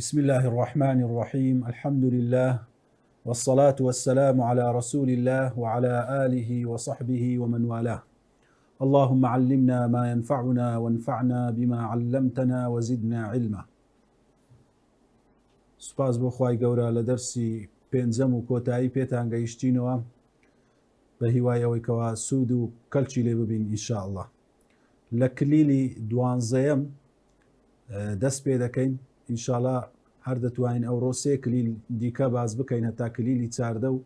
بسم الله الرحمن الرحيم الحمد لله والصلاة والسلام على رسول الله وعلى آله وصحبه ومن والاه اللهم علمنا ما ينفعنا وانفعنا بما علمتنا وزدنا علما. سپاس بۆ خوای گەورە لە دەرسی پێنجەم و کۆتایی پێتان گەیشتینەوە بە هیوای ئەوەی کەوا سوود و کەلکی لێ ببین ئینشاء الله. لە کلیلی دوانزەیەم دەست پێ دەکەین ئینشاء الله هەر دەتوانین ئەوڕۆ سێ کلیل دیکە باز بکەین هەتا کلیلی چاردە و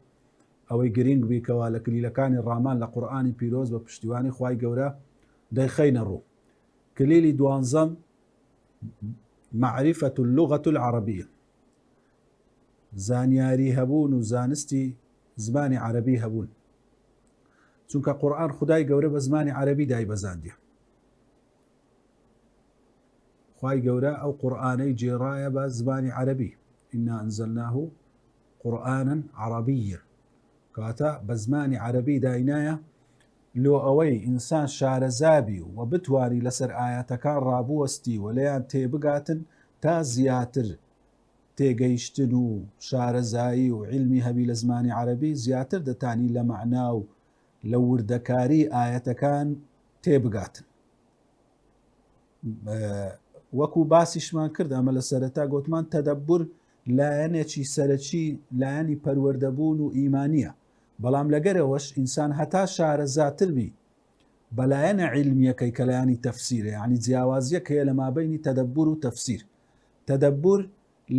ئەوەی گرنگ بیکەوە لە کلیلەکانی ڕامان لە قورئانی پیرۆز بە پشتیوانی خوای گەورە دەیخەینە ڕوو. کلیلی دوانزەم معرفة اللغة العربية، زانیاری هەبوون و زانستی زمانی عەرەبی هەبوون، چونکە قورئان خدای گەورە بە زمانی عەرەبی دایبەزاندیە. خوای گەورە ئەو قورئانەی جێڕایە بە زمانی عەرەبی، ئینا ئەنزەلناه قورئانا عەرەبیە، کەواتە بە زمانی عەرەبی داینایە لۆ ئەوەی ئینسان شارەزابی و بتوانی لەسەر ئایەتەکان ڕابوەستی و لەیان تێبگاتن تا زیاتر تێگەیشتن و شارەزایی و علمی هەبی لە زمانی عەرەبی زیاتر دەتانی لە مەعنا و لە وردەکاری ئایەتەکان تێبگاتن. وەکو باسیشمان کرد ئەمە لە سەرەتا گوتمان تەدەبور لایەنێکی سەرەکی لایەنی پەروەردەبوون و ئیمانیە، بەڵام لەگەرەوەش ئینسان هەتا شارەزاتر بی بەلایەنە علمیەکەی کە لایەنی تەفسیرە، یعنی جیاوازیەک هەیە لە مابەینی تەدەبور و تەفسیر. تەدەبور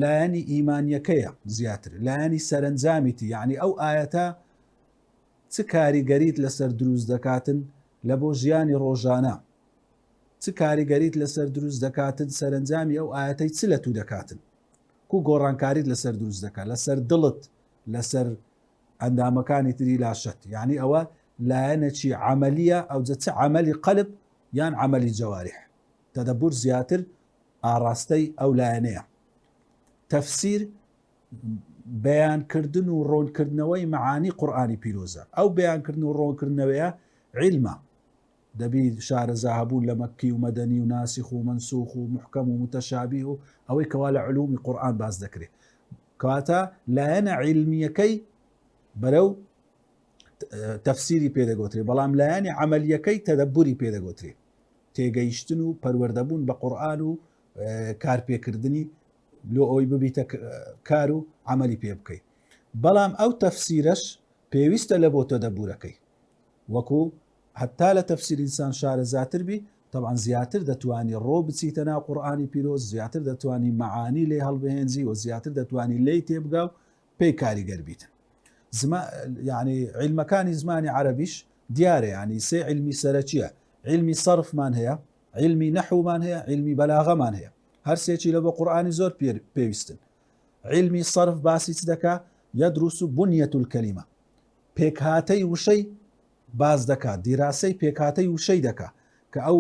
لایەنی ئیمانیەکەیە زیاتر، لایەنی سەرنجامیتی، یعنی ئەو ئایەتە چ کاریگەریت لەسەر دروست دەکاتن لە بۆ ژیانی ڕۆژانە، چ کاریگەریت لەسەر دروست دەکاتن، سەرنجامی ئەو ئایەتەی چ لە تو دەکاتن، کو گۆڕانکاریت لەسەر دروست دەکات لەسەر دڵت، لەسەر ئەندامەکانی تری لاشت. یعنی ئەوە لایەنێکی عەمەلیە، ئەو جە چ عەمەلی قەلب یان عەمەلی جەوارح. تەدەبور زیاتر ئاڕاستەی ئەو لایەنەیە. تەفسیر بەیانکردن و ڕۆنکردنەوەی مەعانی قورئانی پیرۆزە، ئەو بەیانکردن و ڕۆنکردنەوەیە عیلمە، دەبی شارەزا هەبوون لە مەکی و مەدەنی و ناسخ و مەنسوخ و محکەم و متەشابیه و ئەوەی کەوا لە علومی قورئان باز دەکرێت. کەواتە لایەنە عیلمیەکەی بەرەو تەفسیری پێدەگۆترێ، بەڵام لایەنی عەمەلیەکەی تەدەبوری پێدەگۆترێ، تێگەیشتن و پەروەردەبوون بە قورئان و کارپێکردنی لۆ ئەوەی ببیتە کار و عەمەلی پێ بکەیت. بەڵام ئەو تەفسیرەش پێویستە لە بۆ تەدەبورەکەی، وەکو هەتا لە تەفسیر ئینسان شارەزاتر بی طبعا زیاتر دەتوانی ڕۆ بچیتە ناو قورئانی پیرۆز، زیاتر دەتوانی مەعانی لێ هەڵبهێنزی و زیاتر دەتوانی لێی تێبگا و پێی کاریگەر بیتن. یعنی علمەکانی زمانی عەرەبیش دیارە، یعنی سێ علمی سەرەکیە، علمی سەرفمان هەیە، علمی نەحومان هەیە، علمی بەلاغەمان هەیە، هەر سێکی لە بۆ قورئانی زۆر پێویستن. علمی سەرف باسی چ دەکا؟ یەدروس بنیەة الکەلیمە، پێکهاتەی وشەی باز دەکات، دیراسەی پێکهاتەی وشەی دەکا کە ئەو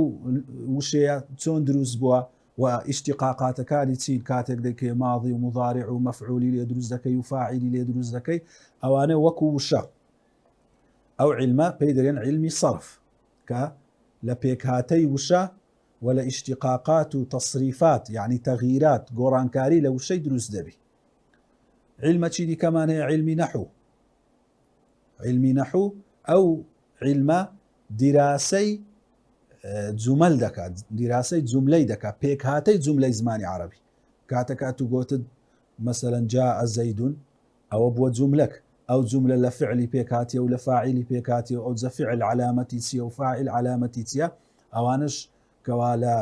وشەیە چۆن دروست بووە و ئیشتیقاقاتەکانی چین کاتێک دەکەی ماضی و مضارع و مەفعولی لێ دروست دەکەی و فاعیلی لێ دروست دەکەی، ئەوانە وەکو وشە. ئەو علمە پێی دەڵێن علمی سەرف کە لە پێکهاتەی وشە و لە ئیشتیقاقات و تەصریفات، یعنی تەغییرات گۆڕانکاری لە وشەی دروست دەبی. علمەکی دیکەمان هەیە علمی نەحو. علمی نەحو ئەو علمە دیراسەی جومەل دەکات، دیراسەی جوملەی دەکات، پێکهاتەی جوملەی زمانی عەرەبی. کاتەکات و گوتت مەسەلەن جاء زەیدون، ئەوە بووە جوملەک، ئەو جوملە لە فعلی پێکهاتیە و لە فاعیلی پێکهاتیە، ئەو جە فعل علامەتی چییە و فاعل علامەتی چییە، ئەوانش کەوا لە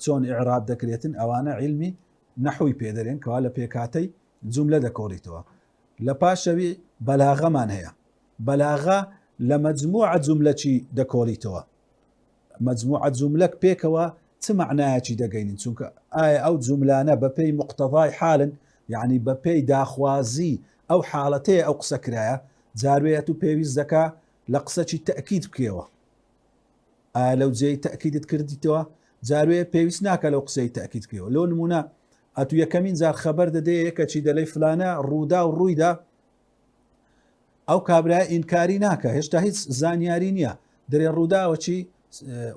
چۆن ئیعراب دەکرێتن، ئەوانە علمی نەحوی پێدەرێن کەوا لە پێکهاتەی جوملە دەکۆڕیتەوە. لە پاشەوی بەلاغەمان هەیە، بەلاغە لە مەجموعە جوملەکی دەکۆڵیتەوە، مەجموعە جوملەک پێکەوە چ معنایەکی دەگەینین، چونکە ئایا ئەو جوملانە بەپێی مقتەضای حالن، یعنی بەپێی داخوازی ئەو حاڵەتەیە ئەو قسە کرایە، جاروێت و پێویست دەکا لە قسەکی تەئکید بکەوە، ئایا لەو جێی تەئکیدت کردیتەوە، جاروێ پێویست ناکە لەو قسەی تەئکید بکەوە. لۆ نمونە ئەتو یەکەمین جار خەبەر دەدەیە یەکەچی دەڵێ فلانە ڕوودا و ڕوویدا، ئەو کابرای ئینکاری ناکە، هێشتا هیچ زانیاری نییە، دەرێ ڕووداوەچی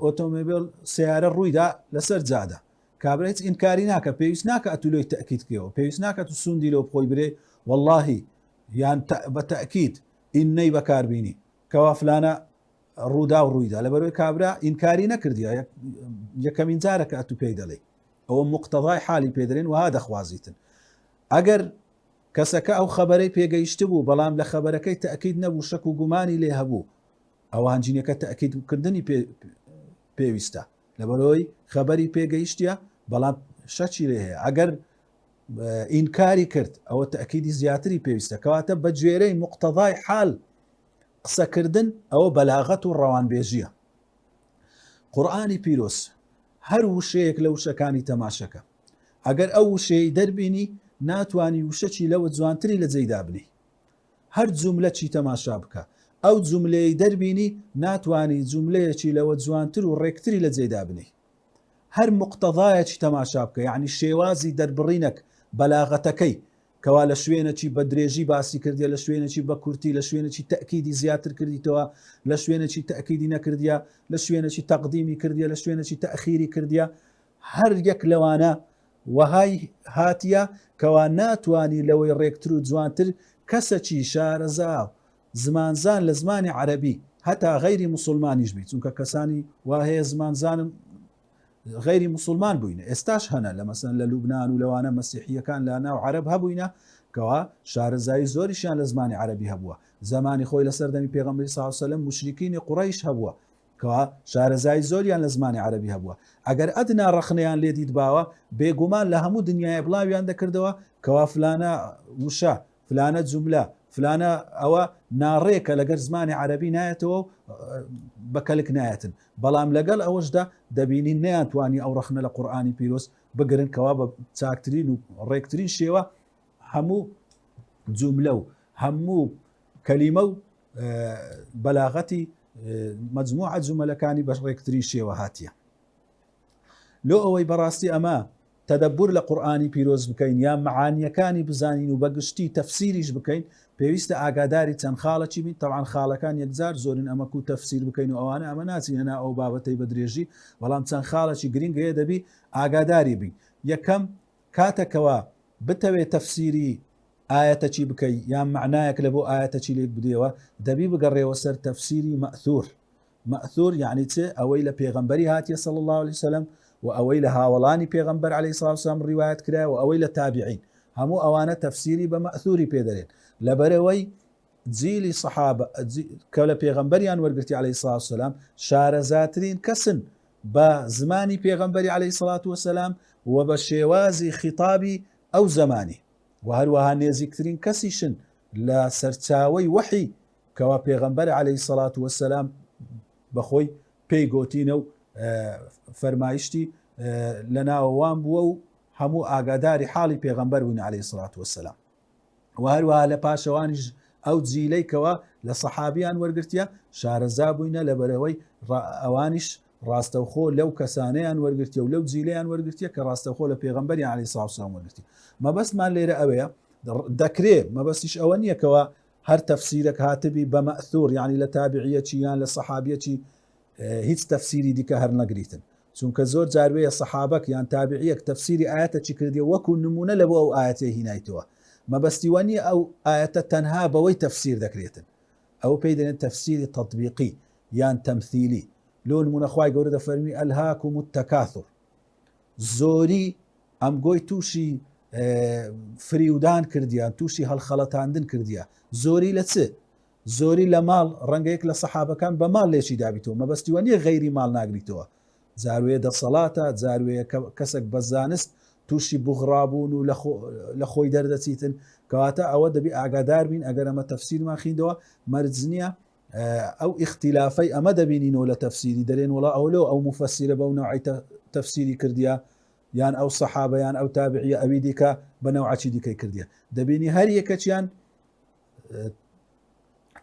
ئۆتۆمۆبیل سیارە ڕوویدا لەسەر جادە، کابرا هیچ ئینکاری ناکە پێویست ناکە ئەتولۆی تەکیدکەوە پێویست ناکە تو سوندی لەو بخۆی برێ واللهی یان بە تەکید ئینەی بەکاربینی کەوا فلانە ڕوودا و ڕوویدا لەبەرەوەی کابرا ئینکاری نەکردیە یەکەمین جارەکە ئەتو پێی دەڵێ ئەوە مقتەضای حالی پێدرێن وها دەخوازیتن ئەگەر کەسەکە ئەو خەبەرەی پێگەیشت بوو بەڵام لە خەبەرەکەی تەکید نەبوو شەک و گومانی لێ هەبوو ئەوە هەنجینەکە تەکیدکردنی پێویستە لەبەرەوەی خەبەری پێگەیشتە بەڵام شەچی لێ هەیە ئەگەر ئینکاری کرد ئەوە تەکیدی زیاتری پێویستە کەواتە بە گوێرەی مقتەضای حال قسەکردن ئەوە بەلاغەت و ڕەوانبێژیە قورئانی پیرۆز هەر وشەیەک لە وشەکانی تەماشەکە ئەگەر ئەو وشەی دەربینی ناتوانی وشەی لەوە جوانتری لە جێیدا بنی هەر جوملە چی تەماشا بکە ئەو جوملەی دەربینی ناتوانی جوملەیەکی لەوە جوانتر و ڕێکتری لە جێیدا بنی هەر مقتەضایەکی تەماشا بکە یعنی شێوازی دەربڕینەک بەلاغەتەکەی کەوا لە شوێنەی بە درێژی باسی کردیە لە شوێنێکی بە کورتی لە شوێنێکی تەکیدی زیاتر کردیتەوە لە شوێنێکی تەکیدی نەکردیە لە شوێنێکی تەقدیمی کردیە لە شوێنێکی تەخیری کردیە هەر یەک لەوانە وهای هاتیە کەوا ناتوانی لەوەی ڕێکتر و جوانتر کەسەکی شارەزا زمانزان لە زمانی عەرەبی هەتا غەیری موسڵمانیش بی چونکە کەسانی وهەیە زمانزانم غەیری موسڵمان بووینە ئێستاش هەنە لە مەسەن لە لوبنان و لەوانە مەسیحیەکان لە ناو عەرەب هەبووینە کەوا شارەزایی زۆریشیان لە زمانی عەرەبی هەبووە زمانی خۆی لە سەردەمی پێغەمبەری صلی الله علیه و سلم مشریکینی قوڕەیش هەبووە کەوا شارەزایی زۆریان لە زمانی عەرەبی هەبووە ئەگەر ئەدنا ڕەخنەیان لێ دیتباوە بێگومان لە هەموو دنیای بڵاویان دەکردەوە کەوا فلانە وشە فلانە جوملە فلانە ئەوە ناڕێکە لەگەر زمانی عەرەبی نایەتەوە بەکەلک نایەتن بەڵام لەگەڵ ئەوەشدا دەبینی نەیانتوانی ئەو ڕەخنە لە قورئانی پیرۆز بگرن کەوا بە چاکترین و ڕێکترین شێوە هەموو جوملە و هەموو کەلیمە و بەلاغەتی مەجموعە جوملەکانی بە ڕێکترین شێوە هاتیە لۆ ئەوەی بەڕاستی ئەمە تەدەبور لە قورئانی پیرۆز بکەین یا معانیەکانی بزانین و بەگشتی تەفسیریش بکەین پێویستە ئاگاداری چەند خاڵێکی بین تەبعاً خاڵەکان یەکجار زۆرن ئەمەک و تەفسیر بکەین و ئەوانە ئەمە ناچینە ئەو بابەتەی بە درێژی بەڵام چەند خاڵێکی گرنگ هەیە دەبی ئاگاداری بین یەکەم کاتێکەوە بتەوێت تەفسیری ئاەتەکی بکەی یان معنایەک لە بۆ ئاەتەکی لێک بدێەوە دەبی بگەڕێەوە سەر تەفسیری مەئثور یعنی چێ ئەوەی لە پێغەمبەری هاتیە صلی الله عليه وسلم و ئەوەی لە هاوڵانی پێغەمبەر عەلەیهی سڵاو وسلام ڕیوایەت کرا و ئەوەی لە تابعین هەموو ئەوانە تەفسیری بە مەئثوری پێدەرێن لەبەرەوەی جیلی سەحابە کە لە پێغەمبەریان وەرگرتی عەلەیهی سڵاو وسلام شارەزاترین کەسن بە زمانی پێغەمبەری عەلەیهی سڵات وسلام و بە شێوازی خیتابی ئەو زمانی و هەروەها نێزیکترین کەسیشن لە سەرچاوەی وحی کەوا پێغەمبەر عەلەیهی سڵات وسلام بەخۆی پێی گۆتینە و فەرمایشتی لە ناوەوان بووە و هەموو ئاگاداری حاڵی پێغەمبەر بوون عەلەیهی سڵات وسلام و هەروەها لە پاشەوانیش ئەو جیلەی کەوا لە سەحابیان وەرگرتیە شارەزا بووینە لەبەرەوەی ئەوانیش ڕاستەوخۆ لەو کەسانەیان وەرگرتیە و لەو جیلەیان وەرگرتیە کە ڕاستەوخۆ لە پێغەمبەری عەلەیهی سڵات وسلام وەرگرتی مەبەستمان لێرە ئەوەیە دەکرێت مەبەستیش ئەوە نییە کەوا هەر تەفسیرێک هاتبی بە مەئثور یعنی لە تابعیەکی یان لە سەحابیەکی هیچ تەفسیری دیکە هەر نەگریتن چونکە زۆر جاروەیە سەحابەک یان تابعیەک تەفسیری ئاەتەکی کردی وەکو نمونە لە بۆ ئەو ئاەتێ هینایتەوە مەبەستیوە نیە ئەو ئاەتە تەنها بەوەی تەفسیر دەکرێتن ئەو پێی دەنێت تەفسیری تەطبیقی یان تەمثیلی لۆ نمونە خوای گەورە دەفەرمی ئەلهاکم التەکاثر زۆری ئەم گۆی تووشی فریودان کردیان تووشی هەڵخەڵەتاندن کردیە زۆری لە چ زۆری لە ماڵ ڕەنگەیەک لە سەحابەکان بە ماڵ لێشی دابیتەوە مەبەستیوە نیە غەیری ماڵ ناگریتەوە جاروێ دەسەڵاتە جاروێ کەسێک بە زانست تووشی بوغڕابوون و لە خۆی دەردەچیتن کەواتە ئەوە دەبی ئاگادار بین ئەگەر ئەمە تەفسیرمان خوێندەوە مەرج نییە ئەو ئیختیلافەی ئەمە دەبینینەوە لە تەفسیری دەرێن وڵا ئەولۆ ئەو مفەسیرە بەو نەوعی تەفسیری کردیە یان ئەو سەحابە یان ئەو تابعیە ئەوی دیکە بە نەوعی دیکەی کردیە دەبینی هەر یەکەچیان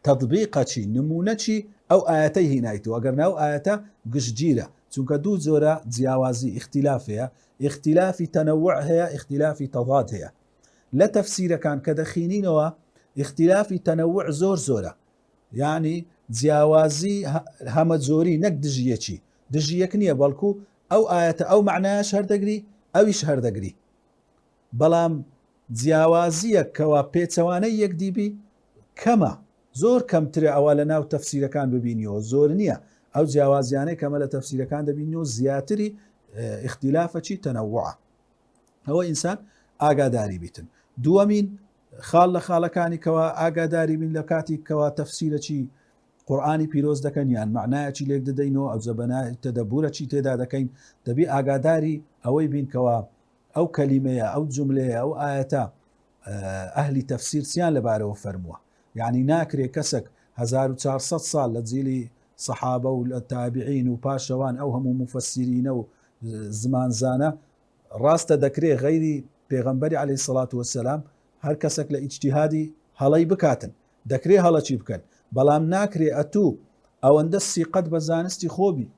تەطبیقەچی نمونەچی ئەو ئاەتەی هینایتەوە ئەگەر ناو ئاەتە گشتگیرە چونکە دوو جۆرە جیاوازی اختیلاف هەیە اختلافی تەنەوع هەیە اختلافی تەضاد هەیە لە تەفسیرەکان کە دەخینینەوە اختلافی تەنەوع زۆر زۆرە یعنی جیاوازی هەمە جۆری نەک دژیەکی دژیەک نییە بەڵکو ئەو ئاەتە ئەو معنایش هەردەگری ئەویش هەردەگری بەڵام جیاوازیە کەوا پێچەوانەی یەکدیبی کەمە زۆر کەمترە ئەوە لە ناو تەفسیرەکان ببینیەوە زۆر نییە ئەو جیاوازیانەی کەمە لە تەفسیرەکان دەبینەوە زیاتری اختلافەچی تەنەووعە ئەوە ئینسان ئاگاداری بیتن دووەمین خاڵ لە خاڵەکانی کەوا ئاگاداری بین لە کاتی کەوا تەفسیرەچی قورئانی پیرۆز دەکەن یان معنایەکی لێک دەدەینەوە ئەو زەبەنای تەدەبورەچی تێدا دەکەین دەبی ئاگاداری ئەوەی بین کەوا ئەو کەلیمەیە ئەو جوملەیە ئەو ئاەتە ئەهلی تەفسیر چیان لەبارەوە فەرمووە یعنی ناکرێ کەسێک 1400 ساڵ لە جیلی سەحابە و لە تابعین و پاشەوان ئەو هەموو مفەسیرینە و زمانزانە ڕاستە دەکرێ غەیری پێغەمبەری عەلەیهی سەڵات وەسەلام هەر کەسێک لە ئیجتیهادی هەڵەی بکاتن دەکرێ هەڵەچی بکەن بەڵام ناکرێ ئەتوو ئەوەندە سیقەت بە زانستی خۆبی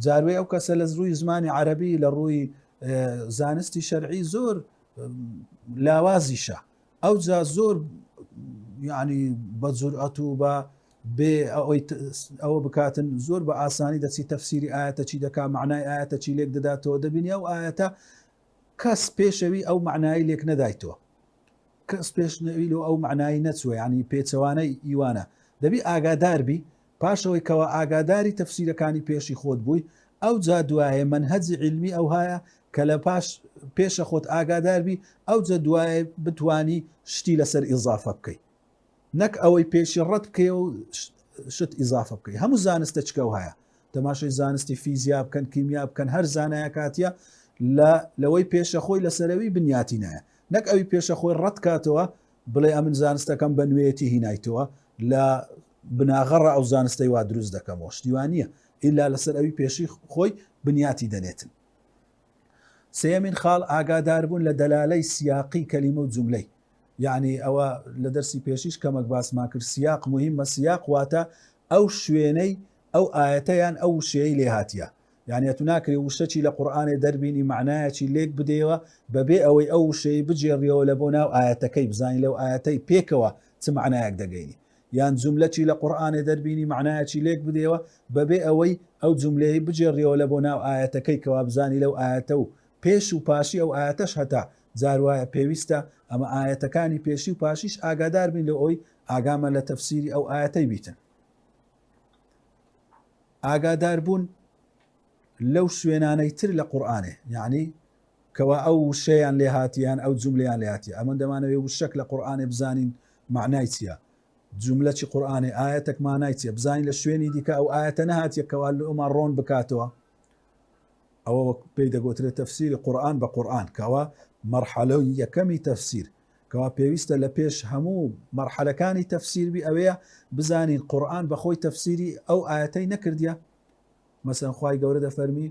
جاروێ ئەو کەسە لە ڕووی زمانی عەرەبی لە ڕووی زانستی شەرعی زۆر لاوازیشە ئەو جا زۆر یعنی بە جورئەت و بە بێ ئەوە بکاتن زۆر بە ئاسانی دەچی تەفسیری ئاەتە چی دەکا معنای ئاەتە چی لێک دەداتەوە دەبینی ئەو ئاەتە کەس پێشەوی ئەو معنایی لێک نەدایتەوە کەس پێشنەوی و ئەو معنایی نەچوە ینی پێچەوانەی ئیوانە دەبی ئاگاداربی پاشەوەی کەەوە ئاگاداری تەفسیرەکانی پێشی خۆت بووی ئەو جا دوایە منهەجی علمی ئەو هەیە کە لە پاش پێشە خۆت ئاگاداربی ئەو جا دوایە بتانی شتی لەسەر ئیزافە بکەیت نەک ئەوەی پێشی ڕەت بکەی و شت ئیزافە بکەی هەموو زانستە چکە و هەیە تەماشای زانستی فیزیا بکەن کیمیا بکەن هەر زانایە کاتیە لەوەی پێشە خۆی لەسەرەوی بنیاتی نایە نەک ئەوی پێشە خۆی ڕەت کاتەوە بڵێ ئەمن زانستەکەم بە نوێیەتی هینایتەوە لە بناغەڕە ئەو زانستەی وا دروست دەکەمەوە شتیوانە ئیلا لەسەر ئەوی پێشی خۆی بنیاتی دەنێتن سێمین خاڵ ئاگادار بوون لە دەلالەی سیاقی کەلیمە و جوملەی یعنی ئەوە لە دەرسی پێشیش کەمەک باسمان کرد سیاق مهمە سیاق واتە ئەو شوێنەی ئەو ئاەتەیان ئەو شێی لێ هاتیە یعنی تو ناکری وشتەی لە قورئانێ دەربینی معنایەکی لێک بدەوە بەبێ ئەوەی ئەو شەی بجێڕیەوە لە بۆ ناو ئاەتەکەی بزانین لەو ئاەتەی پێکەوە چ معنایەک دەگەینی یان جوملەی لە قورئانێ دەربینی معنایەکی لێک بدەوە بەبێ ئەوەی ئەو جوملەی بجێڕیەوە لە بۆ ناو ئاەتەکەی کەوا بزانی لەو ئاەتە و پێش و پاشی ئەو ئاەتەش هەتا جاروایە پێویستە ئەمە ئاەتەکانی پێشی و پاشیش ئاگادار بین لە ئەوی ئاگامە لە تەفسیری ئەو ئاەتەی بیتن ئاگادار بوون لەو شوێنانەی تر لە قورئانێ یعنی کەوا ئەو شەیان لێ هاتیان ئەو جوملیان لێ هاتی ئەمە دەمانەوێت وشەک لە قورئانێ بزانین معنای چییە جوملەی قورئانێ ئاەتێک مانای چیە بزانین لە شوێنی دیکە ئەو ئاەتە نەهاتیە کەوا لە ئەومان ڕۆن بکاتەوە ئەوە پێی دەگوترێت تەفسیری قورئان بە قورئان کەوا مەرحەلەی یەکەمی تەفسیر کەوا پێویستە لە پێش هەموو مەرحەلەکانی تەفسیربی ئەوەیە بزانین قورئان بەخۆی تەفسیری ئەو ئاەتەی نەکردیە مثلا خوای گەورە دەفەرمی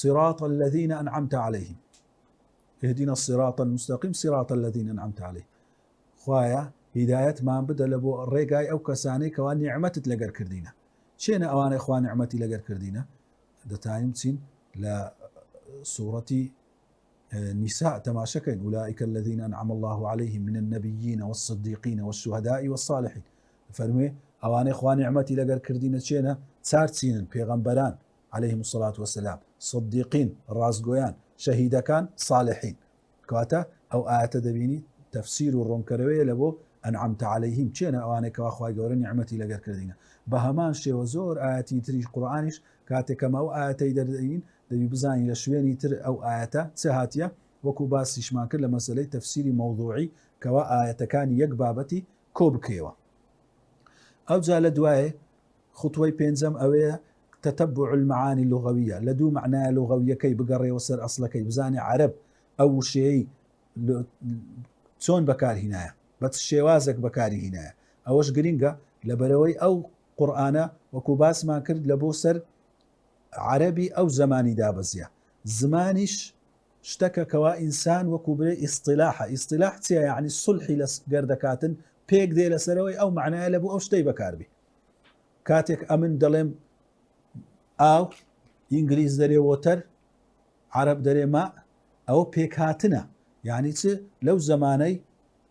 صراط الذين أنعمت عليهم اهدنا الصراط المستقيم صراط الذين أنعمت عليهم خوایە هیدایەتمان بدە لە بۆ ڕێگای ئەو کەسانەی کەوا نیعمەتت لەگەر کردینە چێنە ئەوانەی خوا نیعمەتی لەگەر کردینە دەتانیم چین لە سوورەتی نساء تماشەکەین أولئك الذين أنعم الله عليهم من النبيين والصديقين والشهداء والصالحين فەرموێ ئەوانەی خوا نیعمەتی لەگەر کردینە چێنە چارچینن پێغەمبەران عليهم الصلاة والسلام صديقين ڕازگۆیان شەهیدەکان صالحين کەواتە ئەو ئاەتە دەبینی تەفسیر و ڕوونکەرەوەیە لە بۆ ئەنعەمتە عەلەیهیم چێنە ئەوانەی کەوا خوای گەورە نیعمەتی لەگەر کردینە بە هەمان شێوە زۆر ئاەتی تریش قورئانیش کاتێکەمە ئەو ئاەتەی دەردەین دەبی بزانین لە شوێنی تر ئەو ئاەتە چه هاتیە وەکو باسیشمان کرد لە مەسەلەی تەفسیری مەوضوعی کەوا ئاەتەکانی یەک بابەتی کۆ بکەوە ئەو جا لە دوایێ خطوەی پێنجەم ئەوەیە تتبع المعاني اللغوية لدو معناه لغويەکەی بگەڕێەوە سەر ئەسڵەکەی بزانێ عەرەب ئەو شێی چۆن بەکارهینایە بە شێوازێک بەکارهینایە ئەوەش گرینگە لەبەرەوەی ئەو قورئانە وەکو باسمان کرد لە بۆ سەر عەرەبی ئەو زمانی دابەزیە زمانیش شتەکە کەوا ئینسان وەکو برێ ئیستیلاحە ئیستیلاح چیە یعنی سولحی لە گەردەکاتن پێک دێ لەسەرەوەی ئەو معنایە لە بۆ ئەو شتەی بەکاربی کاتێک ئەمن دەڵێم ئاو ئینگلیز دەرێ وۆتەر عەرەب دەرێ ما ئەوە پێکهاتنە یعنی چ لەو زمانەی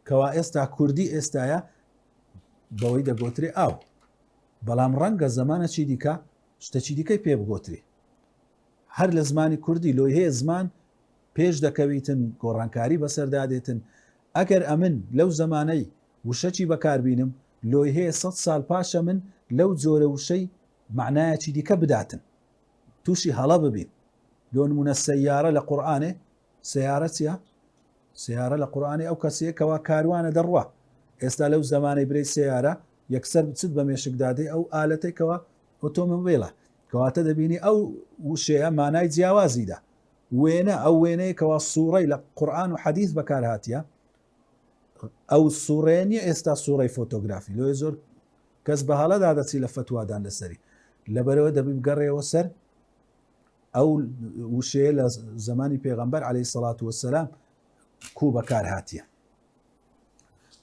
کەوا ئێستا کوردی ئێستایە بەوەی دەگۆترێ ئاو بەڵام ڕەنگە زمانەکی دیکە شتەکی دیکەی پێ بگۆتری هەر لە زمانی کوردی لۆی هەیە زمان پێش دەکەویتن گۆڕانکاری بەسەردادێتن ئەگەر ئەمن لەو زمانەی وشەی بەکاربینم لۆی هەیە 100 ساڵ پاشە من لەو جۆرە وشەی معنایەکی دیکە بداتن تووشی هەڵە ببین لۆ نمونە سەیارە لە قورئانێ سیارە چیە؟ سیارە لە قورئانێ ئەو کەسەیە کەوا کاروانە دەڕوا ئێستا لەو زمانەی برەی سیارە یەکسەر بچت بە مێشکدادەی ئەو ئالەتێکەوە ئۆتۆمۆبیلە کەواتە دەبینی ئەو وشەیە مانای جیاوازیدا وێنە ئەو وێنەیە کەوا سوورەی لە قورئان و حەدیث بەکارهاتیە ئەو سوورەیە نیە ئێستا سوورەی فۆتۆگرافی لۆ زۆر کەس بە هەڵەدا دەچی لە فتوادان لەسەری لەبەرەوە دەبی بگەڕێەوە سەر ئەو وشەیە لە زمانی پێغەمبەر عەلەیهی سەڵات وەسەلام کوو بەکار هاتیە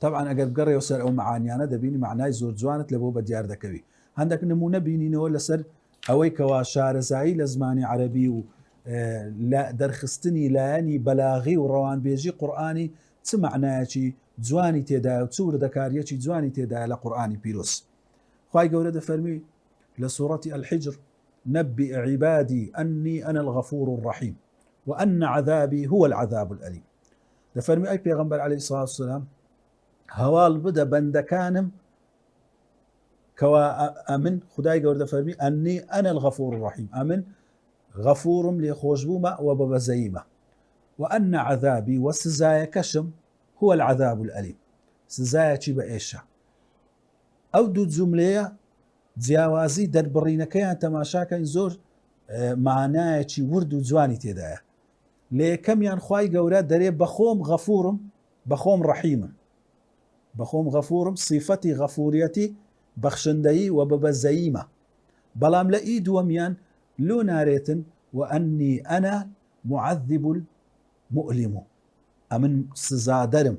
طبعا ئەگەر بگەڕێەوە سەر ئەو معانیانە دەبینی معنای زۆر جوانت لە بۆ بە دیار دەکەوی هەندێک نمونە بینینەوە لەسەر ئەوەی کەوا شارەزایی لە زمانی عەرەبی و دەرخستنی لایەنی بەلاغی و ڕەوانبێژی قورئانی چ معنایەکی جوانی تێدایە و چ وردەکاریەکی جوانی تێدایە لە قورئانی پیرۆز خوای گەورە دەفەرمی لە سوورەتی الحجر نبئ عبادي أني أنا الغفور الرحيم وأن عذابي هو العذاب الأليم دەفەرمی ئەی پێغەمبەر عەلەیهی سەڵات وسەلام هەواڵ بدە بەندەکانم کەوا ئەمن خدای گەورە دەفەرمی ئەنی ئەنە الغەفور الرحیم ئەمن غەفورم لێ خۆشبوومە و بە بەزەیمە وأن عذابي وسزایەکەشم هو العذاب الأليم سزایەکی بە ئێشە ئەو دوو جوملەیە جیاوازی دەربڕینەکەیان تەماشاکەین زۆر معنایەکی ورد و جوانی تێدایە لە یەکەمیان خوای گەورە دەرێ بەخۆم غەفورم بەخۆم ڕەحیمم بەخۆم غەفورم صیفەتی غەفوریەتی بەخشندەیی و بەبەزەییمە بەڵام لە ئی دووەمیان لۆ نارێتن وأني أنا معذب المؤلم ئەمن سزادەرم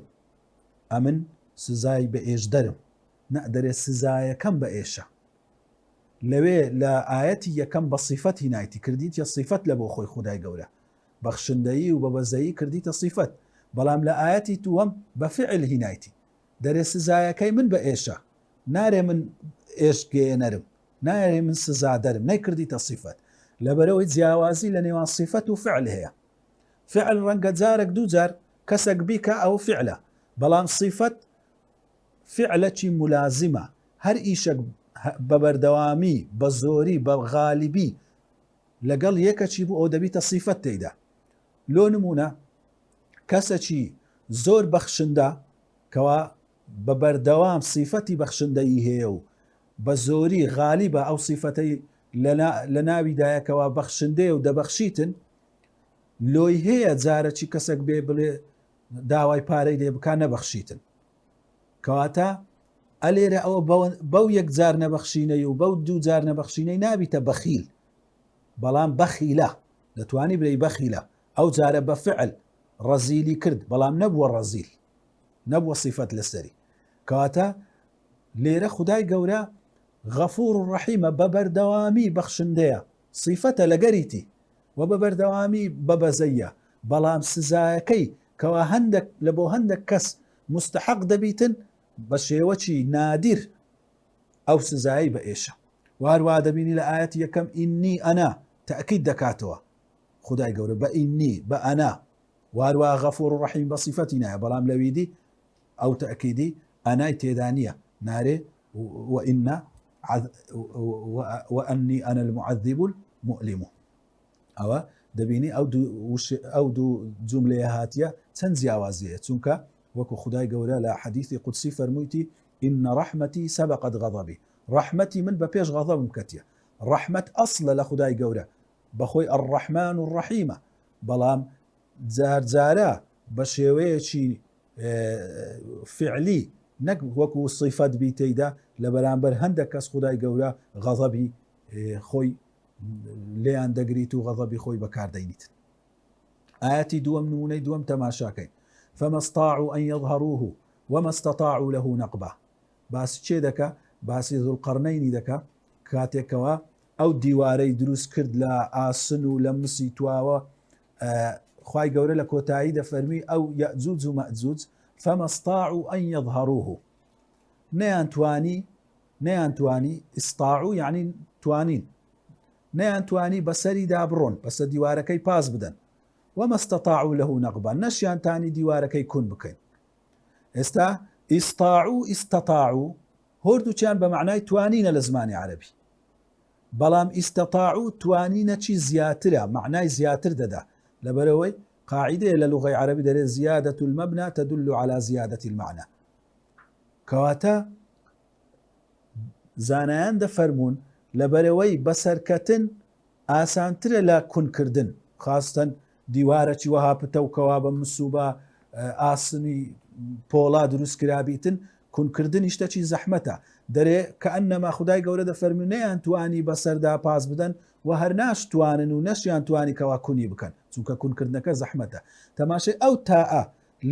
ئەمن سزای بە ئێشدەرم نەدەرێت سزایەکەم بە ئێشە لەوێ لە ئاەتی یەکەم بە صیفەتی نایتی کردیتە صیفەت لە بۆ خۆی خودای گەورە بەخشندەیی و بەبەزەیی کردیتە صیفەت بەڵام لە ئاەتی تووەم بە فعل هینایتی دەرێ سزایەکەی من بە ئێشە نارێ من ئێشگێنەرم نارێ من سزادەرم نەیکردیتە صیفەت لەبەرەوەی جیاوازی لە نێوان صیفەت و فعل هەیە فعل ڕەنگە جارێک دوو جار کەسێک بیکە ئەو فعلە بەڵام صیفەت فعلەکی ملازمە هەر ئیشێک بە بەردەوامی بە زۆری بە غالیبی لەگەڵ یەکەچی بوو ئەو دەبیتە صیفەت تێیدا لۆ نمونە کەسێکی زۆر بەخشندە کەوا بە بەردەوام صیفەتی بەخشندەیی هەیە و بە زۆری غالیبە ئەو صیفەتەی لە ناویدایەکەوە بەخشندەیە و دەبەخشیتن لۆی هەیە جارەی کەسێک بێ بڵێ داوای پارەی لێ بکە نەبەخشیتن کەواتە ئەلێرە ئەوە بەو یەک جار نەبەخشینەی و بەو دوو جار نەبەخشینەی نابیتە بەخیل بەڵام بەخیلە دەتوانی بڵێ بەخیلە ئەو جارە بە فعل ڕەزیلی کرد بەڵام نەبووە ڕەزیل نەبووە صیفەت لەسەری کەواتە لێرە خودای گەورە غەفور و ڕەحیمە بە بەردەوامی بەخشندەیە صیفەتە لەگەریتی و بە بەردەوامی بەبەزەیە بەڵام سزایەکەی کەوا هەندێک لە بۆ هەندێک کەس مستحق دەبیتن بە شێوەکی نادیر ئەو سزایی بە ئێشە وهروە دەبینی لە ئاەتی یەکەم ئینی ئەنا تەئکید دەکاتەوە خودای گەورە بە ئینی بە ئەنا وهروە غەفور و ڕەحیم بە صیفەتی نایە بەڵام لەویدی ئەو تەئکیدی ئەنای تێدا نییە نارێ وئینە وأني أنا المعذب المؤلم ئەوە دەبینی ئەو دوو جوملەیە هاتیە چەند جیاوازیە چونکە وەکو خدای گەورە لە حەدیثی قودسی فەرموویتی إن رحمتي سبقت غضبي رحمتي من بە پێش غەضەبم کەتیە ڕەحمەت ئەسڵە لە خدای گەورە بەخۆی الرحمن الرحیمە بەڵام جارجارە بە شێوەیەکی فعلی نەک وەکو صیفەت بیتەیدا لە بەرامبەر هەندێک کەس خدای گەورە غەضەبی خۆی لێیان دەگریت و غەضەبی خۆی بەکاردەینیت ئاەتی دووەم نمونەی دووەم تەماشاکەین فما استطاعوا أن يظهروه وما استطاعوا له نقبة باسی چێ دەکا باسی ذوالقەرنەینی دەکا کاتێکەوە ئەو دیوارەی دروست کرد لە ئاسن و لە مسی تواوە خوای گەورە لە کۆتایی دەفەرمی ئەو یەجوج و مەجوج فما استطاعوا أن يظهروه نەیانتوانی استطاعوا یعنی توانین نەیانتوانی بەسەری دابڕۆن بەسەر دیوارەکەی پاس بدەن وما استطاعوا له نقبا نشيان تاني دیوارەکەی کون بکەین. ئێستا ئیستەطاعوا هەردووچیان بە معنای توانینە لە زمانی عەرەبی، بەڵام ئیستەطاعوا توانینە چی زیاترە، معنای زیاتر دەدا، لەبەرەوەی قاعدەیە لە لوغەی عەرەبی دەرێت زیادة المبنى تدل على زیادة المعنى. کەواتە زانایان دەفەرمونون لەبەرەوەی بەسەرکەتن ئاسانترە لە کونکردن، خاستن دیوارەکی وەها پتەوکەوا بە مسوبە ئاسنی پۆڵا دروست کرابیتن، کونکردنی شتێکی زەحمەتە، دەرێ کە ئەنەما خودای گەورە دەفەرمێ نەیان توانی بەسەردا پاس بدەن و هەر ناشتوانن و نەشیان توانی کەوا کونی بکەن، چونکە کونکردنەکە زەحمەتە. تەماشای ئەو تاء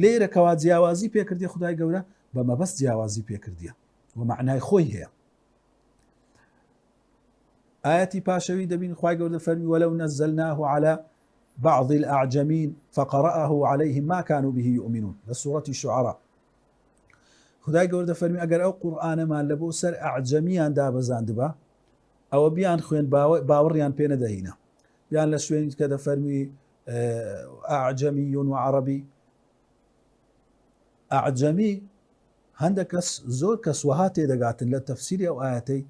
لێرە کەوا جیاوازی پێکردی خودای گەورە بە مەبەست جیاوازی پێکردیە و معنای خۆی هەیە. آياتي پاشەوی دەبین خوای گەورە دەفەرمی وەلەو نەزەلناه على بعض الأعجمين فقرأه عليهم ما كانوا به يؤمنون لسورة الشعراء. خدای گەورە دەفەرمی ئەگەر ئەو قورئانەمان لە بۆ سەر ئەعجەمیان دابەزاندبا ئەوە بیان خوێن باوەڕیان پێ نەدەهینە، بیان لە شوێنی کە دەفەرمی ئەعجەمی و عەرەبی. ئەعجەمی هەندێک کەس زۆر کەس وەها تێدەگاتن لە تەفسیری ئەو ئاەتەی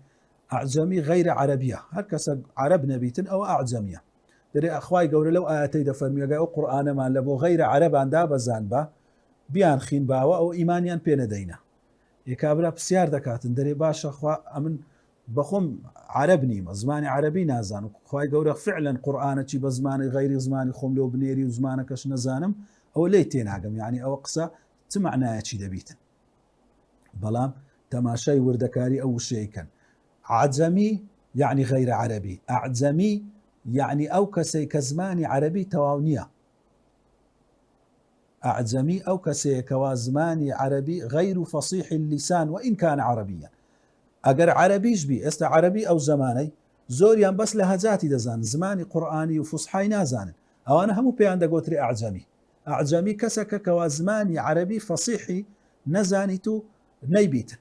ئەعجەمی غەیرە عەرەبیە، هەر کەسە عەرەب نەبیتن ئەوە ئەعجەمیە. دەرێ ئەخوای گەورە لەو ئاەتەی دەفەرمی ئەگەر ئەو قورئانەمان لە بۆ غەیرە عەرەبان دابەزان بە بیان خین باوە ئەو ئیمانیان پێ نەدەینە. یەکابرا پرسیار دەکاتن دەرێ باشە خوا ئەمن بەخۆم عەرەب نیمە، زمانی عەرەبی نازانم، خوای گەورە فعلەن قورئانەکی بە زمانی غەیری زمانی خۆم لەو بنێری و زمانەکەش نەزانم ئەوە لێی تێناگەم، یعنی ئەوە قسە چ معنایەکی دەبیتن. بەڵام تەماشای وردەکاری ئەو وشەیەکەن. عەجەمی یعنی غەیرە عەرەبی، ئەعجەمی یعنی ئەو کەسەی کە زمانی عەرەبی تەواو نییە. ئەعجەمی ئەو کەسەیەکەوا زمانی عەرەبی غەیر فەصیح اللسان وئین کان عەرەبیە. ئەگەر عەرەبیش بی، ئێستا عەرەبی ئەو زەمانەی زۆریان بەس لە هەجاتی دەزانن، زمانی قورئانی و فوسحای نازانن، ئەوانە هەموو پێیان دەگوترێ ئەعجەمی. ئەعجەمی کەسەکە کەوا زمانی عەرەبی فەصیحی نەزانیت و نەیبیتن.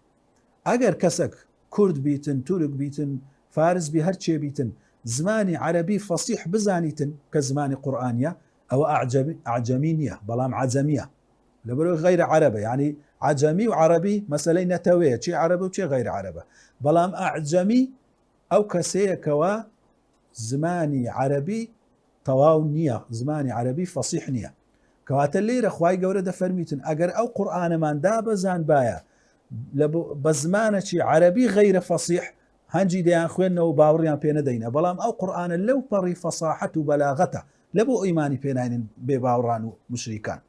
ئەگەر کەسێک کورد بیتن، تورک بیتن، فارس بی هەرچێ بیتن، زمانی عەرەبی فەصیح بزانیتن کە زمانی قورئانیە ئەوە ئەعجەمی نییە، بەڵام عەجەمیە، لەبەرەوەی غەیرە عەرەبە، یعنی عەجەمی و عەرەبی مەسەلەی نەتەوەیە، چێ عەرەبە و چێ غەیرە عەرەبە. بەڵام ئەعجەمی ئەو کەسەیەکەوە زمانی عەرەبی تەواو نییە، زمانی عەرەبی فەصیح نییە. کەواتە لێرە خوای گەورە دەفەرمیتن ئەگەر ئەو قورئانەمان دابەزان بایە بە زمانێکی عەرەبی غەیرە فەصیح هەنجی دەیان خوێندنەوە باوەڕیان پێ نەدەینە، بەڵام ئەو قورئانە لەو پەڕی فەساحەت و بەلاغەتە لە بۆ ئیمانی پێناینن بێ باوەڕان و مشریکان.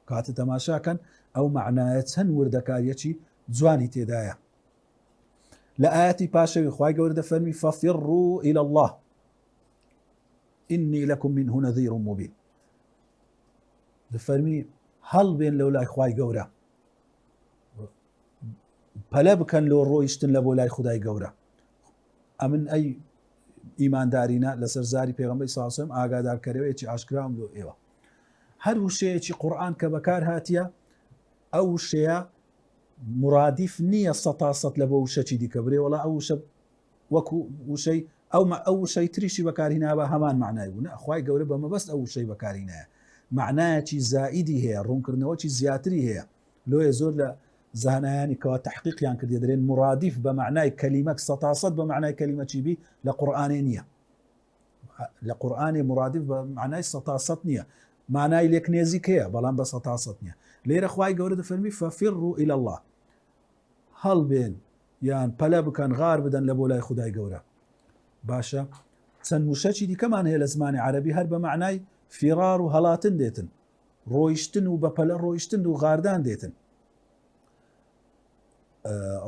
کاتە تەماشاکەن ئەو معنایە چەند وردەکاریەکی جوانی تێدایە. لە ئاەتی پاشەوی خوای گەورە دەفەرمی فەفیڕوا ئیلە الله ئینی لەکم منه نەذیر مبین. دەفەرمی هەڵبێن لەو لای خوای گەورە، پەلە بکەن لۆ ڕۆیشتن لە بۆ لای خودای گەورە. ئەمن ئەی ئیماندارینە لەسەر زاری پێغەمبەری صلی الله علیه و سلم ئاگادارکەرەوەیەکی ئاشکراوم لۆ ئێوە. هەر وشەیەکی قورئان کە بەکار هاتیە ئەو وشەیە مرادیف نییە 100% لە بۆ وشەی دیکە برێ وڵا ئەو وشە وەکو وشەی ئەو وشەی تریشی بەکارهێنابە هەمان معنای بوو. خوای گەورە بە مەبەست ئەو وشەی بەکارهێنایە، معنایەکی زائیدی هەیە، ڕوونکردنەوەکی زیاتری هەیە. لۆیە زۆر لە زانایانی کەوا تحقیقیان کردی دەرێن مرادیف بە معنای کەلیمەک 100% بە معنای کەلیمەکی بی لە قورئانێ نییە، لە قورئانی مرادیف بە معنای 100% نییە، معنای لێک نێزیک هەیە بەڵام بە 100% نییە. لێرە خوای گەورە دەفەرمی فەفیڕوا ئیلە الله، هەڵبێن یان پەلە بکەن غار بدەن لە بۆ لای خودای گەورە. باشە چەند وشەی دیکەمان هەیە لە زمانی عەرەبی هەر بە معنای فیرار و هەڵاتن دێتن، ڕۆیشتن و بە پەلە ڕۆیشتن و غاردان دێتن.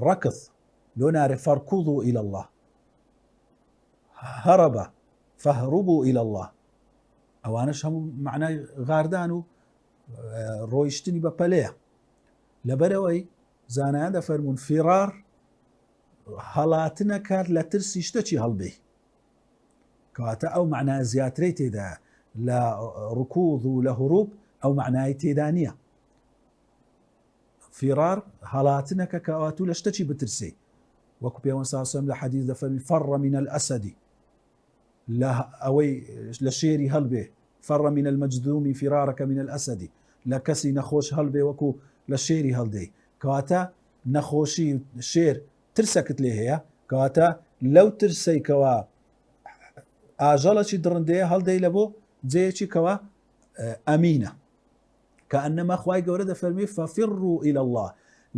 ركض لۆ نارێ فەرکوضوا إلى الله، هەرەبە فەهربوا إلى الله، ئەوانش هەموو معنای غاردان و ڕۆیشتنی بە پەلەیە. لەبەرەوەی زانایان دەفەرمون فیرار هەڵاتنەکات لە ترسی شتێکی هەڵبێ، کەواتە ئەو معنای زیاترەی تێدا لە ڕکوض و لە هروب ئەو معنای تێدا نییە. فیرار هەڵاتنەکە کەواتوو لە شتێکی بترسێ، وەکو پێغەمبەر صلی الله علیه و سلم لە حەدیث دەفەرمی فەڕ من الأسد، لە ئەوەی لە شێری هەڵبێ فر من المجذوم فرارك من الأسد لە کەسی نەخۆش هەڵبێ وەکو لە شێری هەڵدەی کەواتە نەخۆشی شێر ترسەکت لێ هەیە کەواتە لەو ترسەیکەوە ئاژەڵەی دڕندەیە هەڵدەی لە بۆ جەیەکی کەوە ئەمینە کە ئەنەما خوای گەورە دەفەرمێ فەفڕوا إلى الله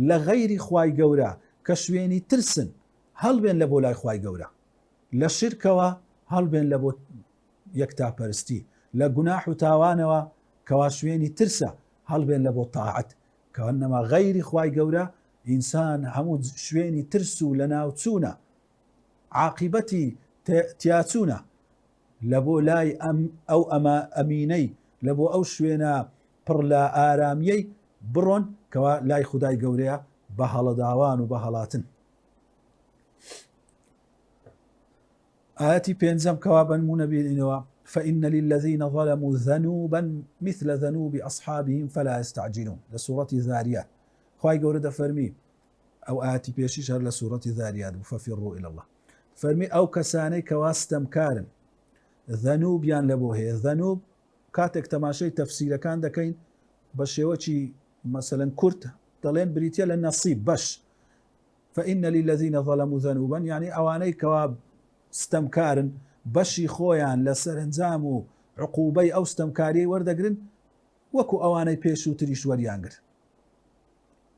لە غەیری خوای گەورە کە شوێنی ترسن هەڵبێن لە بۆ لای خوای گەورە لە شرکەوە هەڵبێن لە بۆ یەکتاپەرستی لە گوناح و تاوانەوە کەوا شوێنی ترسە هەڵبێن لە بۆ تاعەت کەوانەما غەیری خوای گەورە ئینسان هەموو شوێنی ترس و لە ناوچوونە عاقبەتی تیاچوونە لە بۆ لای ئەو ئەمینەی لە بۆ ئەو شوێنە پڕ لە ئارامیەی بڕۆن کەوا لای خودای گەورەیە بە هەڵەداوان و بە هەڵاتن. ئاەتی پێنجەم کەوا بنمونە بینینەوە فإن للذين ظلموا ذنوبا مثل ذنوب أصحابهم فلا يستعجلون لسورة ذاريات خواهي قورة فرمي أو آتي بيشيش هر لسورة ذاريات ففروا إلى الله فرمي أو كساني كواستم كارن ذنوب يان لبوه ذنوب كاتك تماشي تفسير كان دكين بشيوتي مثلا كرت دلين بريتيا للنصيب بش فإن للذين ظلموا ذنوبا يعني أواني كواب استمكارن بەشی خۆیان لە سەرنجام و عقوبەی ئەو ستەمکاریی وەردەگرن وەکو ئەوانەی پێشووتریش وەریانگر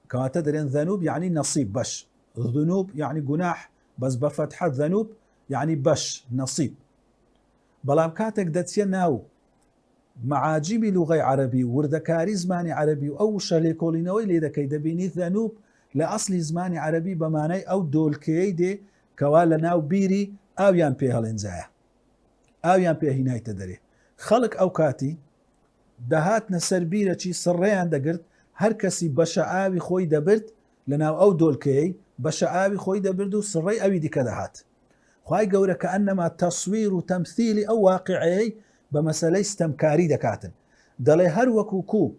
کەواتە دەرێن ذەنوب یعنی نەصیب بەش ذنوب یعنی گوناح بەس بە فەتحە ذەنوب یعنی بەش نەصیب بەڵام کاتێک دەچێ ناو مەعاجیبی لوغەی عەرەبی وردەکاری زمانی عەرەبی و ئەو شەلێکۆڵینەوەی لێ دەکەی دەبینی ذەنوب لە ئەسلی زمانی عەرەبی بەمانای ئەو دۆلکەیەی دێ کەوا لە ناو بیری ئاویان پێ هەڵێنجایە ئاویان پێ هینایتە دەرێ خەڵک ئەو کاتی دەهاتنە سەر بیرەکی سڕێیان دەگرت هەر کەسی بەشە ئاوی خۆی دەبرد لە ناو ئەو دۆلکەیەی بەشە ئاوی خۆی دەبرد و سڕێی ئەوی دیکە دەهات خوای گەورە کە ئەنەما تەسویر و تەمثیلی ئەو واقعەیەی بە مەسەلەی ستەمکاری دەکاتن دەڵێ هەر وەکو کوو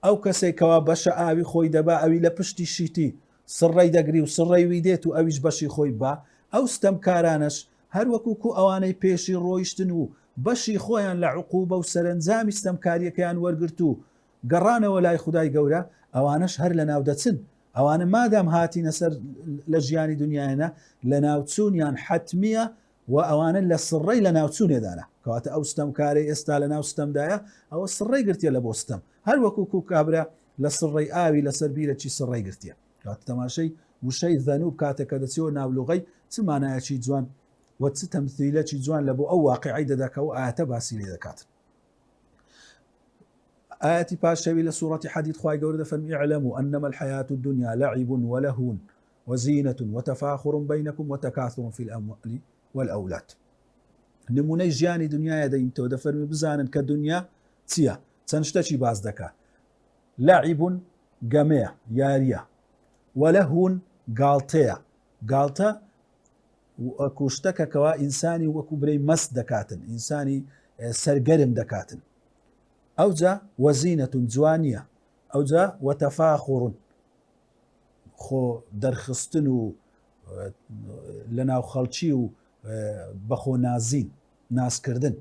ئەو کەسێکەوە بەشە ئاوی خۆی دەبا ئەوی لە پشتی شیتی سڕێی دەگری و سڕێی وی دێت و ئەویش بەشی خۆی با ئەو ستەمکارانش هەر وەکو کو ئەوانەی پێشی ڕۆیشتن و بەشی خۆیان لە عقوبە و سەرنجامی ستەمکاریەکەیان وەرگرت و گەڕانەوە لای خودای گەورە ئەوانش هەر لە ناو دەچن ئەوانە مادام هاتینە سەر لە ژیانی دنیاەنە لە ناوچوونیان حتمیە و ئەوانە لە سڕەی لە ناوچوونێدانە کەواتە ئەو ستەمکارەی ئێستا لە ناو ستەمدایە ئەوە سڕەی گرتیە لە بۆ ستەم هەر وەکو کو کابرا لە سڕەی ئاوی لەسەر بیرەکی سڕەی گرتیە کات تەماشەی وشەی ذەنوب کاتێکە دەچێەوە ناولوغەی چ مانایەکی جوان و چ تەمثیلەکی جوان لە بۆ ئەو واقعی دەداکەوە ئاەتە باسی لێ دەکات آياتي باشوي لسورة حديد خواهي قورد فلم اعلموا أنما الحياة الدنيا لعب ولهو وزينة وتفاخر بينكم وتكاثر في الأموال والأولاد نموني جياني دنيا يدين تو دفرمي بزانا كدنيا تيا تنشتشي باز دكا لعب قميع ياريا ولهو قالتيا قالتا وكوشتك كوا إنساني وكبري مس دكاتن إنساني سرقرم دكاتن أو جا وزينة جوانية أو جا وتفاخر خو درخستن لنا وخلشي بخو نازين ناس كردن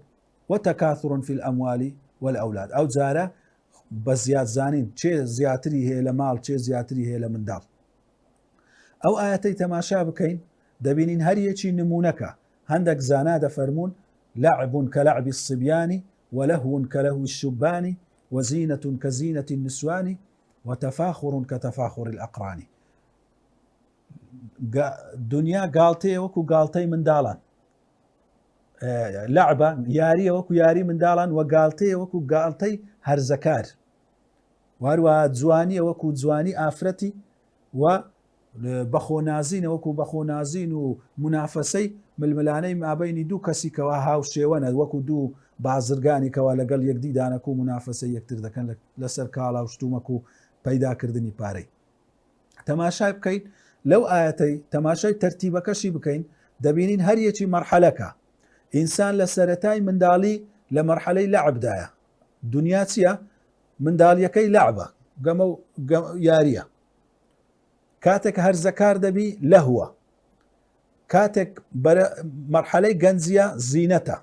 وتكاثر في الأموال والأولاد أو جارة بزياد زانين چه زياتري هي لمال چه زياتري هي لمندال أو آياتي تماشا بكين دبينين هريتي نمونكا هندك زانا دفرمون لعب كلعب الصبيان ولهو كلهو الشبان وزينة كزينة النسوان وتفاخر كتفاخر الأقران دنيا قالتي وكو قالتي من دالان لعبة ياري وكو ياري من دالان وقالتي وكو قالتي هرزكار وهروا جواني وكو جواني آفرتي و بخو نازين وكو بخو نازين ومنافسي ململاني ما بين دو كسي كوا هاو شيوانا وكو دو بازرگانی کەوا لەگەڵ یەکدی دانەکە و منافەسەی یەکتر دەکەن لەسەر کاڵا و شتومەک و پەیداکردنی پارەی تەماشای بکەین لەو ئاەتەی تەماشای تەرتیبەکەشی بکەین دەبینین هەر یەکی مەرحەلەکە ئینسان لە سەرەتای منداڵی لە مەرحەلەی لەعبدایە دنیا چییە منداڵیەکەی لەعبە گەمە و یاریە کاتێک هەرزەکار دەبی لەهوە کاتێک مەرحەلەی گەنجیە زینەتە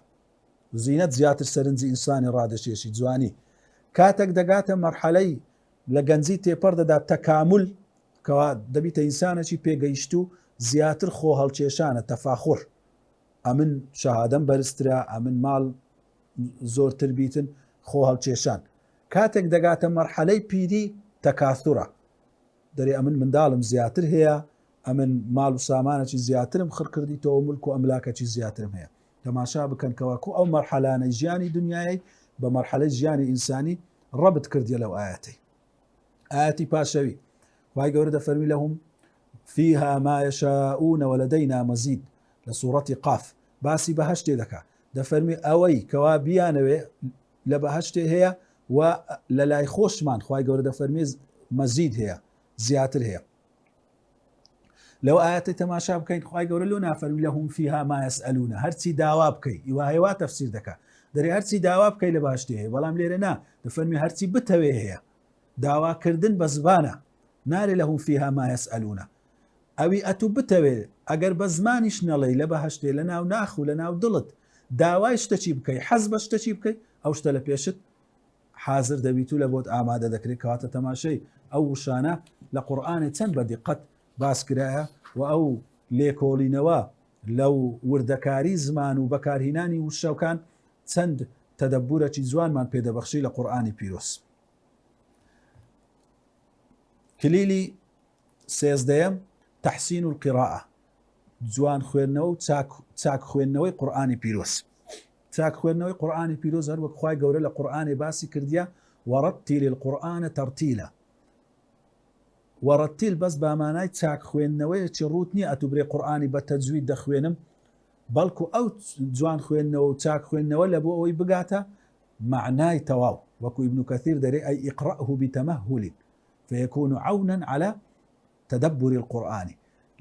زینەت زیاتر سەرنجی ئینسانی ڕادەشێشی جوانی کاتێک دەگاتە مەرحەلەی لە گەنجی تێپەر دەدا تەکامل کەوا دەبیتە ئینسانێکی پێگەیشت و زیاتر خۆ هەڵکێشانە تەفاخور ئەمن شەهادەم بەرزترە ئەمن ماڵ زۆرتر بیتن خۆ هەڵکێشان کاتێک دەگاتە مەرحەلەی پیری تەکاثورە دەرێ ئەمن منداڵم زیاتر هەیە ئەمن ماڵ و سامانێکی زیاترم خڕکردیتەوە ملک و ئەملاکەکی زیاترم هەیە تەماشا بکەن کەواکو ئەو مەرحەلانەی ژیانی دنیای بە مەرحەلەی ژیانی ئینسانی ڕەبت کردیە لەو ئاەتەی ئاەتی پاشەوی وای گەورە دەفەرمی لەهم فيها ما يشاءون ولدينا مزيد لسورة قاف باسی بەهەشتێ دەکا دەفەرمی ئەوەی کەوا بیانەوێ لە بەهەشتێ هەیە و لە لای خۆشمان خوای گەورە دەفەرمی مەزید هەیە زیاتر هەیە لەو ئاەتی تەماشا بکەین خوای گەورە لۆ نافەرمی لەهم فيها ما يسألون هەرچی داوا بکەی هیوا تەفسیر دەکا دەرێ هەرچی داوا بکەی لە بەهەشتێ هەیە بەڵام لێرە نا دەفەرمی هەرچی بتەوێ هەیە داواکردن بە زبانە نارێ لەهم فيها ما يسألون ئەوی ئەتو بتەوێ ئەگەر بە زمانیش نەڵێی لە بەهەشتێ لە ناو ناخ و لە ناو دڵت داوای شتەچی بکەی حەز بە شتەچی بکەی ئەو شتە لە پێشت حاضر دەبیت و لە بۆت ئامادە دەکرێت کەواتە تەماشەی ئەو وشانە لە قورئانی چەند بە دیقەت باس کرایە و ئەو لێکۆڵینەوە لەو وردەکاری زمان و بەکارهێنانی وشەکان چەند تەدەبورێکی جوانمان پێدەبەخشی لە قورئانی پیرۆز کلیلی سێزدەیەم تحسین القراءة جوان خوێندنەوە و چاک خوێندنەوەی قورئانی پیرۆز چاک خوێندنەوەی قورئانی پیرۆز هەر وەک خوای گەورە لە قورئانی باسی کردیە وەڕەتیل القورئانە تەرتیلە وەڕەتیل بەس بامانای چاک خوێندنەوەیەکی ڕوت نییە ئەتوبرێ قورئانی بە تەجوید دەخوێنم بەڵکو ئەو جوان خوێندنەوە و چاک خوێندنەوە لە بۆ ئەوەی بگاتە معنای تەواو وەکو ئیبن کەثیر دەرێ ئەی ئیقرأه بتەمەهل فيكون عونا على تدبر القرآن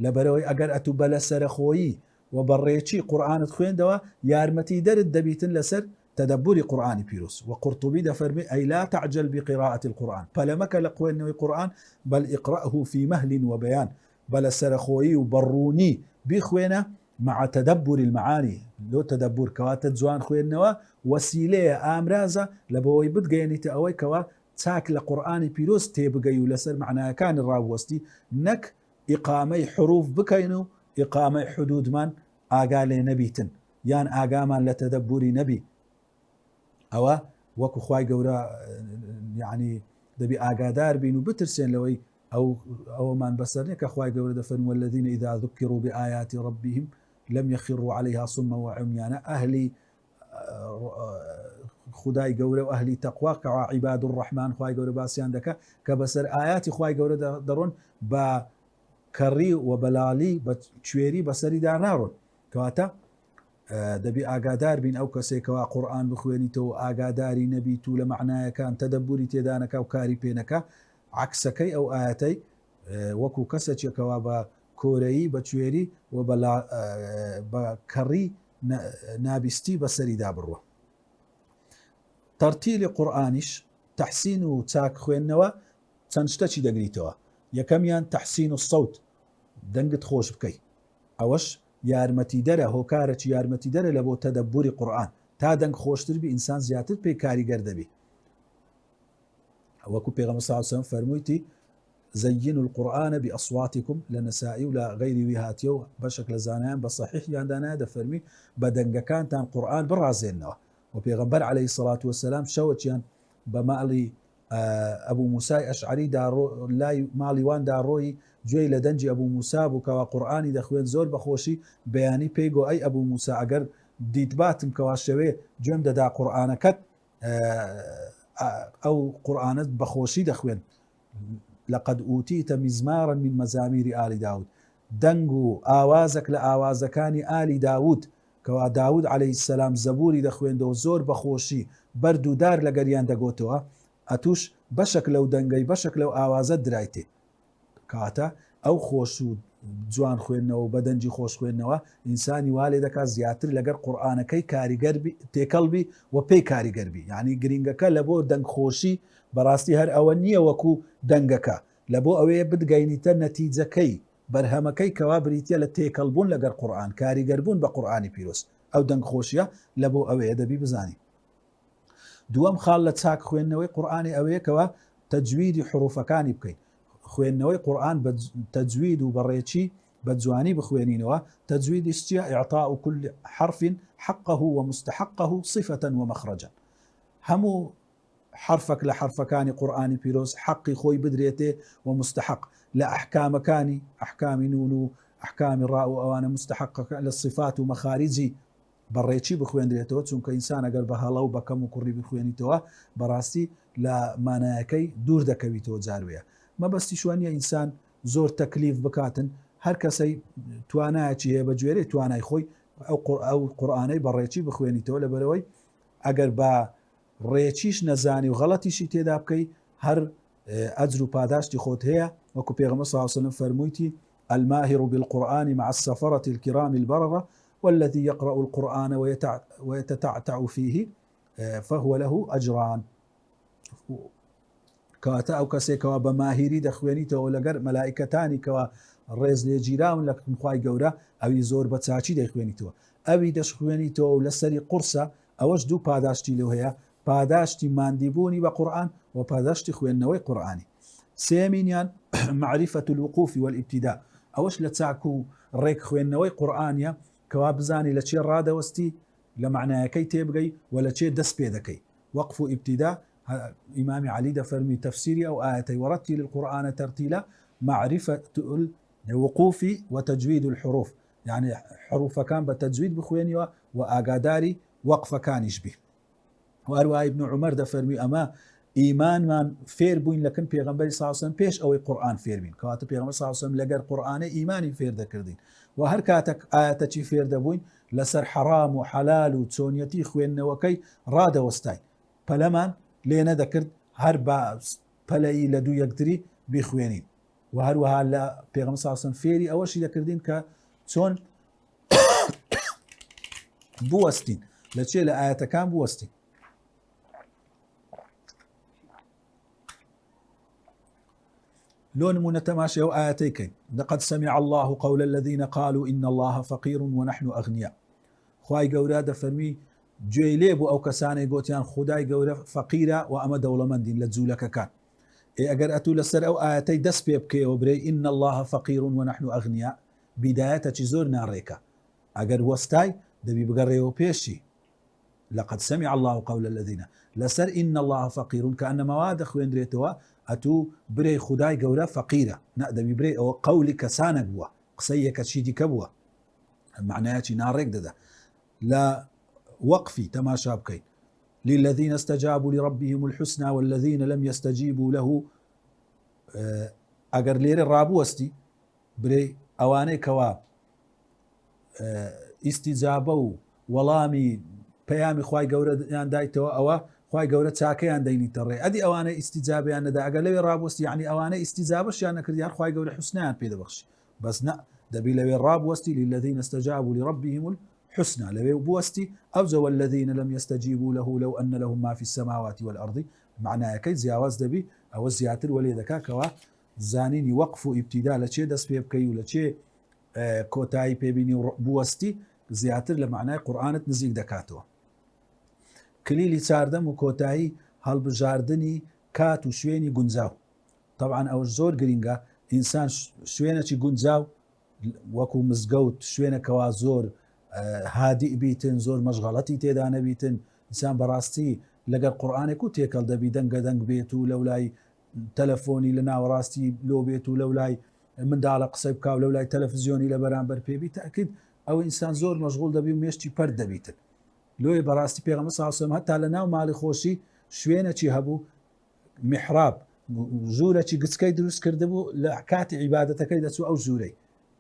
لبروي أجر أتو بلا سرخوي وبريتشي قرآن خويندوا يارمتي درد دبيتن لسر تدبر قرآن بيروس وقرطبي دفرمي أي لا تعجل بقراءة القرآن فلمك لقوين القرآن بل اقرأه في مهل وبيان بلا سرخوي وبروني بخوينه مع تدبر المعاني لو تدبر كواتت زوان خوينوا وسيلة آمرازة لبوي بدقيني تأوي كوا چاک لە قورئانی پیرۆز تێبگەی و لەسەر معناەکانی ڕاوەستی نەک ئیقامەی حروف بکەین و ئیقامەی حدودمان ئاگا لێ نەبیتن یان ئاگامان لە تەدەبوری نەبی ئەوە وەکو خوای گەورە یعنی دەبی ئاگادار بین و بترسێن لەوەی ئەومان بەسەر نیە کە خوای گەورە دەفەرموە والذین إذا ذكروا بآيات ربهم لم يخروا عليها صما وعميانا ئەهلی خدای گەورە و ئەهلی تەقوا کەوا عیباد الرحمن خوای گەورە باسییان دەکە کە بەسەر ئاياتی خوای گەورە دەڕۆن بە کەڕی و بەلالی بە کوێری بەسەریدا ناڕۆن کەواتە دەبی ئاگادار بین ئەو کەسێکەوە قورئان بخوێنیتەوە ئاگاداری نەبیت و لە معنایەکان تەدەبوری تێدانەکە و کاری پێنەکە عکسەکەی ئەو ئاەتەی وەکو کەسێکێکەوە بە کۆرەیی بە کوێری و بە کەڕی نابیستی بەسەریدا بڕوە تەرتیلی قورئانیش تەحسین و چاک خوێندنەوە چەند شتێکی دەگریتەوە یەکەمیان تەحسین الصوت دەنگت خۆش بکەی ئەوەش یارمەتیدەرە هۆکارێکی یارمەتیدەرە لە بۆ تەدەبوری قورئان تا دەنگ خۆشتر بی ئینسان زیاتر پێی کاریگەر دەبی وەکو پێغەمبەر صلی الله علیه وسلم فەرموویتی زينوا القرآن بأصواتكم لنسائي ولا غير وهاتيو بشكل زانان بصحيح ياندانا دفرمي بدنجا كانتان قرآن برازينوا وبيغمبر عليه الصلاة والسلام شوتيان بمالي أبو موسى أشعري دارو لا مالي وان داروي جوي لدنجي أبو موسى بكوا قرآني دخوين زور بخوشي بياني بيجو أي أبو موسى أجر ديت باتم كواشوي جمد دا قرآنكت أو قرآنت بخوشي دخوين لقد أوتيت مزمارا من مزامير آل داود دنگو آوازك لآوازكاني آل داود كوا داود عليه السلام زبوري دخوين دو زور بخوشي بردو دار لقريان دقوتوا أتوش بشك لو دنگي بشك لو آوازت درايتي كاتا أو خوشو جوان خوينەوە بەدەنجی خۆش خوێندنەوە ئینسانی والێ دەکات زیاتر لەگەر قورئانەکەی کاریگەربی تێکەڵبی و پێی کاریگەربی یعنی گرنگەکە لە بۆ دەنگ خۆشی بەڕاستی هەر ئەوە نییە وەکو دەنگەکە لە بۆ ئەوەیە بدگەینیتە نەتیجەکەی بەرهەمەکەی کەوا بریتە لە تێکەڵبوون لەگەر قورئان کاریگەربوون بە قورئانی پیرۆز ئەو دەنگخۆشیە لە بۆ ئەوەیە دەبی بزانی. دووەم خاڵ لە چاک خوێندنەوەی قورئانی ئەوەیەکەوە تەجویدی حروفەکانی بکەین. خوێندنەوەی قورئان بە تەجوید و بەڕێچی بە جوانی بخوێنینەوە. تەجویدیش چییە؟ إعطاء كل حرف حقه ومستحقه صفة ومخرجا. هەموو حرفك لە حرفەکانی قورئانی پیرۆز حقی خۆی بدرێتێ و مستحق لە ئەحکامەکانی ئەحکامی نون و ئەحکامی ڕاء و ئەوانە مستحقەکە لە صفات و مەخاریجی بەڕێچی بخوێندرێتەوە، چونکە ئینسان ئەگەر بە هەڵە و بەکەم و کوڕی بخوێنیتەوە بەڕاستی لە مانایەکەی دوور دەکەویتەوە جاروەیە. مەبەستی شوانیە ئینسان زۆر تەکلیف بکاتن، هەر کەسەی توانایەکی هەیە بە گوێرەی توانای خۆی ئەو قورئانەی بەڕێچی بخوێنیتەوە، لەبەرەوەی ئەگەر بە ڕێچیش نەزانی و غەڵەتیشی تێدا بکەی هەر ئەجر و پاداشتی خۆت هەیە، وەکو پێغەمبەر صلی الله علیه وسلم فەرموویتی الماهر بالقرآن مع السفرة الكرام البررة والذي يقرأ القرآن ويتتعتع فيه فهو له أجران. کەواتە ئەو کەسێکەوە بە ماهیری دەخوێنیتەوە لەگەر مەلائکەتانی کەوە ڕێز لێگیراون لە خوای گەورە، ئەوی زۆر بە چاچی دەیخوێنیتەوە. ئەوی دەشخوێنیتەوە و لەسەری قورسە، ئەوەش دوو پاداشتی لەو هەیە، پاداشتی ماندیبوونی بە قورئان و پاداشتی خوێندنەوەی قورئانی. سێمینیان معرفة الوقوف والابتداء، ئەوەش لە چاک و ڕێک خوێندنەوەی قورئانیە کەوا بزانی لە چێ ڕادەوەستی، لە معنایەکەی تێبگەی و لە چێ دەست پێ دەکەی. وقف و ابتداء إمام علي دفرمي تفسيري أو آياتي ورتل القرآن ترتيلا معرفة الوقوف وتجويد الحروف، يعني حروف كان بتجويد بخويني وآقاداري وقف كان يشبه. وأروى ابن عمر دفرمي أما إيمان من فير بوين لكن بيغمبري صلى الله عليه وسلم بيش أو القرآن فير بين كاتب بيغمبري صلى الله عليه وسلم لقى القرآن إيماني فير ذكردين، وهر كاتك آياتي فير دبوين لسر حرام وحلال وتسونيتي خوين وكي راد وستاي فلمان لێنە دەکرد هەر بە پەلەی لە دوو یەکتری بیخوێنین، و هەروەها لە پێغەمبەر صلی الله علیه وسلم فێری ئەوەشی دەکردین کە چۆن بوەستین لە چێ لە ئاەتەکان بوەستین. لۆ نمونە تەماشای ئەو ئاەتەی لقد سمع الله قول الذين قالوا إن الله فقير ونحن أغنياء. خوای گەورە دەفەرمی گوێی لێ بوو ئەو کەسانەی گوتیان خودای گەورە فەقیرە و ئەمە دەوڵەمەندین لە جوولەکەکان. ئەگەر ئەتوو لەسەر ئەو ئاەتەی دەست پێ بکەیەوە برێ إن الله فقير ونحن أغنياء، بیدایەتەکی زۆر ناڕێکە. ئەگەر وەستای دەبی بگەڕێەوە پێشی لقد سمع الله قول الذين لەسەر إن الله فقير کەئەنەمەوا دەخوێندرێتەوە ئەتوو برێ خودای گەورە فەقیرە، دەبی برێ ئەوە قەولی کەسانە بووە، قسەی یەکەچی دیکە بووە، معنایەکی ناڕێک دەدا. لە وقفي تماشا بكين للذين استجابوا لربهم الحسنى والذين لم يستجيبوا له. اگر لير رابوستي بري اواني كوا استجابه ولامي بيامي خواي گەورە یان دایتەوە ئەوە خواي گەورە چاکەیان دەینی تەڕێ ئەدی ئەوانەی ئیستیجابیان نەدا ئەگەر لەوێ ڕابوەستی یعنی ئەوانەی ئیستیجابەشیان نەکردیان خواي گەورە حوسنیان پێ دەبەخشی، بەس نە دەبی لەوێ ڕابوەستی للذين استجابوا لربهم حسنى لو بوستي أو زو الذين لم يستجيبوا له لو أن لهم ما في السماوات والأرض، معناه كي زياواز دبي أو زياتر وليدكا كوا زانيني وقف ابتداء لشيء دس بيب كي ولا شيء كوتاي بيبيني بوستي زياتر لمعناه قرآن نزيك دكاتو. كليلي ساردم وكوتاي هالبجاردني كات وشويني جنزاو. طبعا أو زور جرينجا إنسان شوينة جنزاو وكو مزقوت شوينة كوا زور هادئ بیتن، زۆر مەشغەڵەتی تێدا نەبیتن، ئینسان بەڕاستی لەگەر قورئانێک و تێکەڵ دەبی دەنگە دەنگ بێت و لەولای تەلەفۆنی لە ناوەڕاستی لۆ بێت و لەولای منداڵە قسەی بکاو لەولای تەلەڤیزیۆنی لە بەرامبەر پێبی تاکید ئەو ئینسان زۆر مەشغوڵ دەبی و مێشتی پەرد دەبیتن. لۆی بەڕاستی پێغەمبەر صلی الله علیه و سلم هەتا لە ناو ماڵی خۆشی شوێنێکی هەبوو میحراب ژوورێکی گچکەی دروست کردبوو لە کاتی عیبادەتەکەی دەچوو ئەو ژوورەی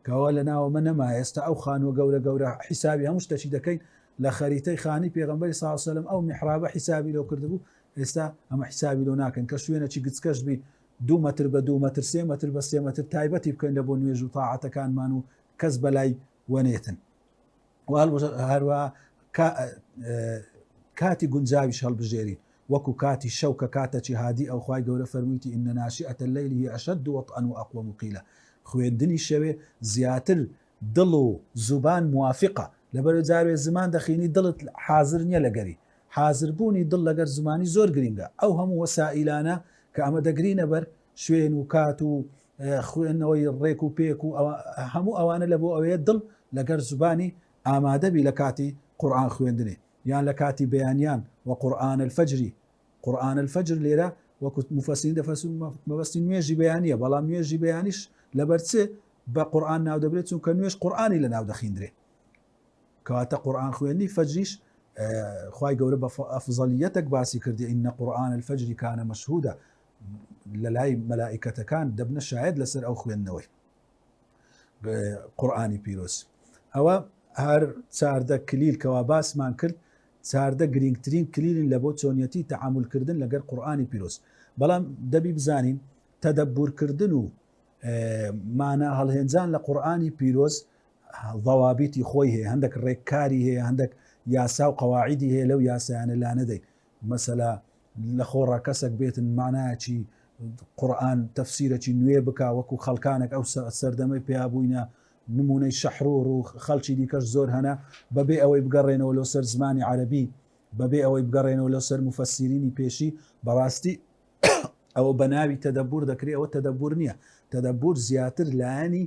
کەوا لە ناوەمە نەما ئێستا ئەو خانووە گەورە حیسابی هەموو شتێکی دەکەین لە خەریتەی خانی پێغەمبەری صلی الله علیه و سلم ئەو میحرابە حیسابی لەو کردبوو، ئێستا ئەمە حیسابی لەو ناکەن کە شوێنێکی گچکەش بی 2 مەتر بە 2 مەتر 3 مەتر بە 3 مەتر تایبەتی بکەین لە بۆ نوێژ و تاعەتەکانمان و کەس بەلای وەنێتن. هەروە کاتی گونجاویش هەڵبژێرین وەکو کاتی شەو کە کاتەکی هادی ئەو خوای گەورە فەرموویتی إن ناشئة الليل هي أشد وطئا وأقوم قيلا. خوێندنی شەوێ زیاتر دڵ و زوبان موافقە لەبەرەوەی جارێ زمان دەخینی دڵت حازر نییە لەگەری حازربوونی دڵ لەگەر زمانی زۆر گرینگە ئەو هەموو وەسائیلانە کە ئەمە دەگرینە بەر شوێن و کات و خوێندنەوەی ڕێک و پێک و هەموو ئەوانە لە بۆ ئەوەیە دڵ لەگەر زبانی ئامادەبی لە کاتی قورئان خوێندنێ یان لە کاتی بەیانیان و قورئان الفەجری قورئان الفەجر لێرە وەکو مفەسرین دەفەرمون مەبەستی نوێژی بەیانیە بەڵام نوێژی بەیانیش لەبەرچێ بە قورئان ناو دەبرێت چونکە نوێژ قورئانی لە ناو دەخیندرێ کەواتە قورئان خوێندنی فەجریش خوای گەورە بە ئەفزەلیەتێک باسی کردی ئینە قورئان الفەجری کانە مەشهودە لە لای مەلائیکەتەکان دەبنە شاهد لەسەر ئەو خوێندنەوەی قورئانی پیرۆز ئەوە هەر چاردە کلیل کەوا باسمان کرد چاردە گرنگترین کلیلن لە بۆ چۆنیەتی تەعاملکردن لەگەر قورئانی پیرۆز بەڵام دەبی بزانین تەدەبورکردن و مانا هەڵهێنجان لە قورئانی پیرۆز ضەوابیتی خۆی هەیە هەندێک ڕێککاری هەیە هەندێک یاسا و قەواعیدی هەیە لەو یاسایانە لا نەدەین مەسەلا لە خۆڕا کەسێک بێتن مانایەکی قورئان تەفسیرەکی نوێ بکا وەکو خەڵکانێک ئەو سەردەمەی پێیا بووینە نمونەی شەحرور و خەڵکی دیکەش زۆر هەنا بەبێ ئەوەی بگەڕێنەوە لەو سەر زمانی عەرەبی بەبێ ئەوەی بگەڕێنەوە لەو سەر مفەسیرینی پێشی بەڕاستی ئەوە بەناوی تەدەبور دەکرێت ئەوە تەدەبور نییە تەدەبور زیاتر لایەنی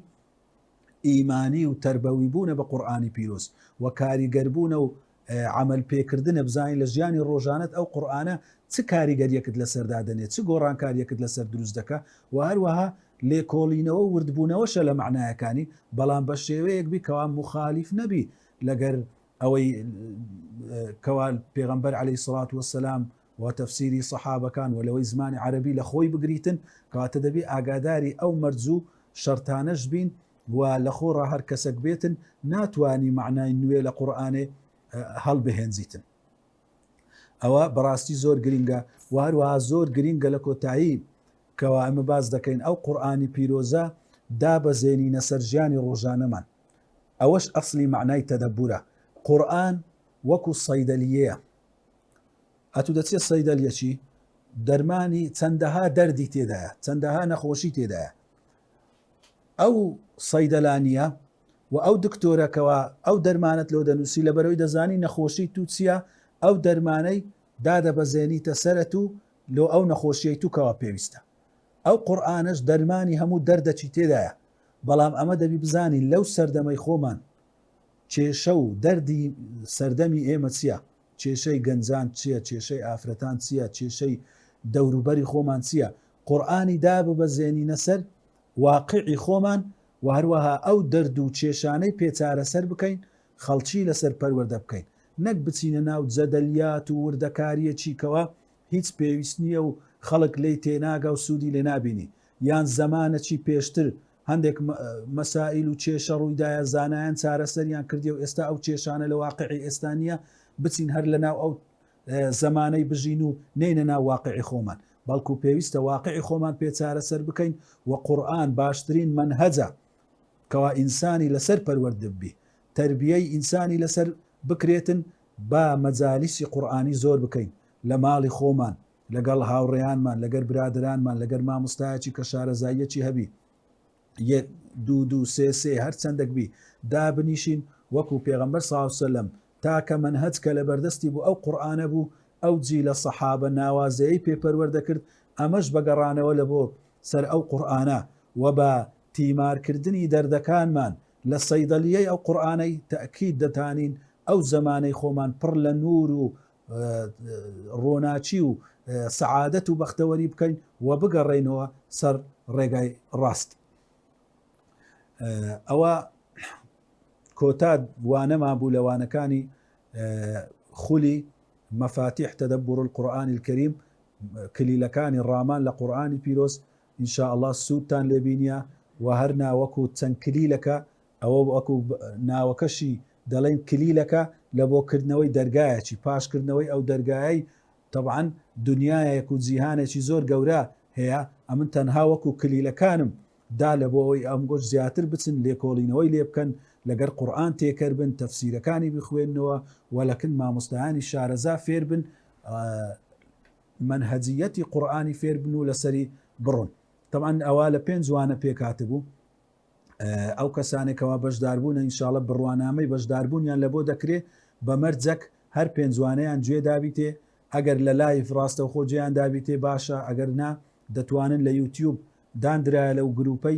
ئیمانی و تربەوی بوونە بە قورئانی پیرۆز و کاریگەربوونە و عمل پێکردنە بزانین لە ژیانی ڕۆژانەت ئەو قورئانە چ کاریگەریەکت لەسەردا دەنێت چ گۆڕانکاریەکت لەسەر دروست دەکە و هەروەها لێکۆڵینەوە وردبوونەوەشە لە معنایەکانی بەڵام بە شێوەیەک بی کەوا مخالیف نەبی لەگەر ئەوەی کەوا پێغەمبەر عەلەیهی سەڵات وەسەلام و تەفسیری سەحابەکان و لەوەی زمانی عەرەبی لە خۆی بگریتن کەواتە دەبی ئاگاداری ئەو مەرجوو شەرتانەش بین و لە خۆڕا هەر کەسێک بێتن ناتوانی معنای نوێ لە قورئانێ هەڵبهێنجیتن ئەوە بەڕاستی زۆر گرینگە و هەروەها زۆر گرینگە لە کۆتایی کەوا ئەمە باز دەکەین ئەو قورئانی پیرۆزە دابەزێنینە سەر ژیانی ڕۆژانەمان ئەوەش ئەسلی معنای تەدەبورە قورئان وەکو سەیدەلیەیە ئەتو دەچێت سەیدەلیەکی دەرمانی چەندەها دەردی تێدایە چەندەها نەخۆشی تێدایە ئەو سەیدەلانیە و ئەو دکتۆرەکەەوە ئەو دەرمانت لەو دەنووسی لە بەرەوەی دەزانی نەخۆشی تو چییە ئەو دەرمانەی دادەبەزێنیتە سەرەت و لۆ ئەو نەخۆشیەی توکەوە پێویستە ئەو قورئانش دەرمانی هەموو دەردەچی تێدایە بەڵام ئەمە دەبی بزانین لەو سەردەمەی خۆمان کێشە و دەردی سەردەمی ئێمە چییە کێشەی گەنجان چییە کێشەی ئافرەتان چییە کێشەی دەوروبەری خۆمان چییە قورئانی داببەزێنینە سەر واقعی خۆمان و هەروەها ئەو دەرد و کێشانەی پێچارە سەر بکەین خەڵکی لەسەر پەروەردە بکەین نەک بچینە ناو جەدەلیات و وردەکاریەکی کەوە هیچ پێویست نییە و خەڵک لی تێناگە و سوودی لێ نابینی یان زەمانەکی پێشتر هەندێک مەسائیل و کێشە ڕوویدایە زانایان چارەسەریان کردی و ئێستا ئەو کێشانە لە واقعی ئێستا نییە بچین هەر لە ناو ئەو زەمانەی بژین و نینە ناو واقعی خۆمان بەڵکو پێویستە واقعی خۆمان پێ چارەسەر بکەین و قورئان باشترین منهەجە کەوا ئینسانی لەسەر پەروەردە ببی تربیەی ئینسانی لەسەر بکرێتن با مەجالیسی قورئانی زۆر بکەین لە ماڵی خۆمان لەگەڵ هاوڕێیانمان لەگەر برادرانمان لەگەر مامۆستایەکی کە شارەزاییەکی هەبی یەک دوو سێ هەر چەندێک بی دابنیشین وەکو پێغەمبەر صلی الله علیه وسلم تاکە منهەج کە لە بەردەستی بوو ئەو قورئانە بوو ئەو جی لە سەحابە ناوازەیەی پێپەروەردە کرد ئەمەش بەگەڕانەوە لە بۆ سەر ئەو قورئانە و بە تیمارکردنی دەردەکانمان لە سەیدەلیەی ئەو قورئانەی تەئکید دەتانین ئەو زەمانەی خۆمان پڕ لە نور و ڕۆناچی و سەعادەت و بەختەوەری بکەین و بگەڕێنەوە سەر ڕێگای ڕاست ئەوە کۆتا وانەما بوو لەوانەکانی خولی مەفاتیح تەدەبور القورئان الکەریم کلیلەکانی ڕامان لە قورئانی پیرۆز ئین شاء الله سوودتان لێبینیە و هەر ناوەکو چەند کلیلەکە ئەوە وەکو ناوەکەشی دەڵێن کلیلەکە لە بۆکردنەوەی دەرگایەکی پاشکردنەوەی ئەو دەرگایەی طبعاً دنیایەک و جیهانێکی زۆر گەورە هەیە ئەمن تەنها وەکو کلیلەکانم دا لە بۆ ئەوەی ئەم گۆش زیاتر بچن لێکۆڵینەوەی لێ بکەن لەگەر قورئان تێکەر بن تەفسیرەکانی بخوێننەوە وەلەکن مامۆستایانی شارەزا فێر بن منهەجیەتی قورئانی فێر بن و لەسەری بڕۆن طبعاً ئەوە لە پێنج وانە پێکاتبوو ئەو کەسانێکەوە بەشداربوون ئینشاڵە بڕوانامەی بەشداربوونیان لە بۆ دەکرێت بە مەرجەک هەر پێنجوانەیان گوێ دابیتێ ئەگەر لە لایف ڕاستەوخۆ جێیان دابیتێ باشە ئەگەر نا دەتوانن لە یوتیوب دانرایە لەو گروپەی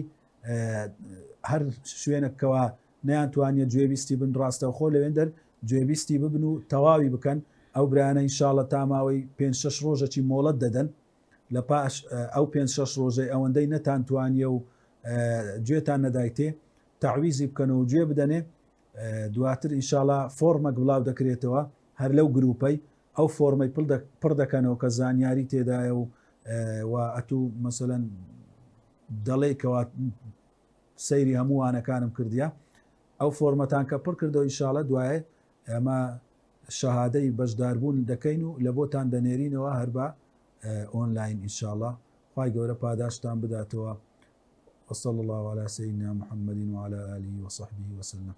هەر شوێنێکەوە نەیانتوانێت گوێبیستی بن ڕاستەوخۆ لەوێندەر گوێبیستی ببن و تەواوی بکەن ئەو برانە ئینشاڵە تاماوەی 5-6 ڕۆژەکی مۆڵەت دەدەن لە پاش ئەو 5-6 ڕۆژەی ئەوەندەی نەتانتوانیە و گوێتان نەدایتێ تەعویزی بکەنەوە گوێ بدەنێ دواتر ئینشاڵە فۆرمەک بڵاو دەکرێتەوە هەر لەو گروپەی ئەو فۆرمەی پڕ دەکەنەوە کە زانیاری تێدایە و ئەتوو مەسەلەن دەڵێکەوە سەیری هەمووانەکانم کردیا ئەو فۆرمەتان کە پڕ کردەوە ئینشاڵە دوایە ئەمە شەهادەی بەشداربوون دەکەین و لە بۆتان دەنێرینەوە هەر بە ئۆنلاین ئینشاڵە خوای گەورە پاداشتان بداتەوە وصلى الله على سيدنا محمد وعلى آله وصحبه وسلم